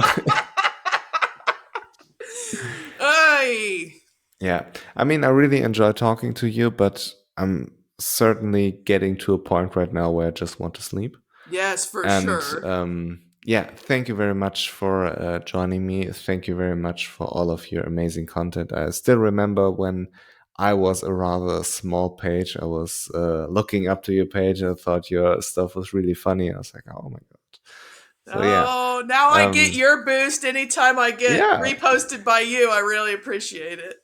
Hey. yeah, I mean, I really enjoy talking to you, but I'm certainly getting to a point right now where I just want to sleep. Yes, for And sure. yeah, thank you very much for joining me. Thank you very much for all of your amazing content. I still remember when I was a rather small page. I was looking up to your page. I thought your stuff was really funny. I was like, oh my god. So yeah, Oh, now I get um, your boost anytime I get yeah, reposted by you. I really appreciate it.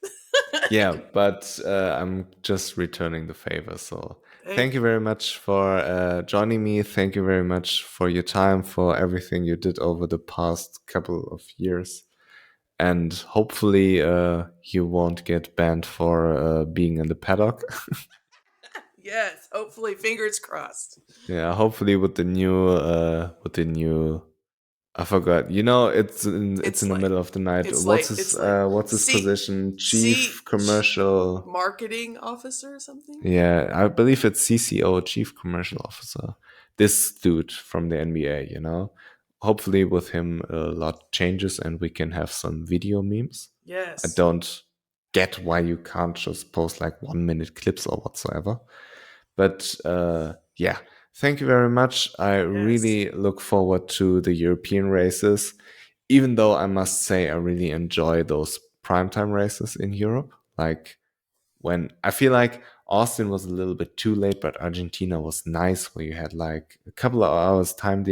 yeah. But I'm just returning the favor. So thank Thank you you. very much for joining me. Thank you very much for your time, for everything you did over the past couple of years. And hopefully you won't get banned for being in the paddock. Yes, hopefully, fingers crossed. Yeah, hopefully with the new I forgot. You know, it's It's in the like middle of the night. it's like What's his C position? C Chief commercial. marketing officer or something. Yeah, I believe it's CCO, Chief Commercial Officer. This dude from the NBA, you know. Hopefully with him a lot changes and we can have some video memes. I Yes, don't get why you can't just post like 1 minute clips or whatsoever. But yeah, thank you very much. I yes, really look forward to the European races, even though I must say I really enjoy those primetime races in Europe. Like when I feel like Austin was a little bit too late, but Argentina was nice, where you had like a couple of hours time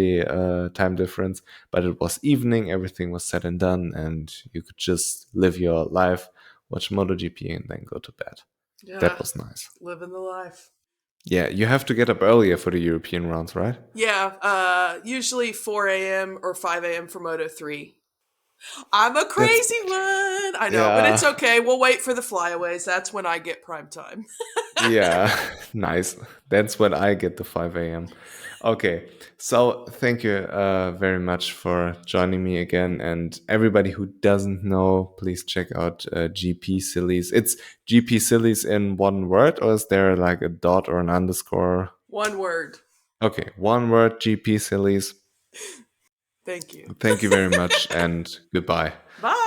difference, but it was evening, everything was said and done, and you could just live your life, watch MotoGP, and then go to bed. That yeah, was nice. living the life. Yeah, you have to get up earlier for the European rounds, right? Yeah, usually 4 a.m. or 5 a.m. for Moto 3. I'm a That's crazy one. I know, but yeah, it's okay. We'll wait for the flyaways. That's when I get prime time. yeah, nice. That's when I get the 5 a.m. Okay, so thank you very much for joining me again. And everybody who doesn't know, please check out GPsillies. It's GPsillies in one word, or is there like a dot or an underscore? One word. Okay, one word, GPsillies. Thank you. Thank you very much, and goodbye. Bye.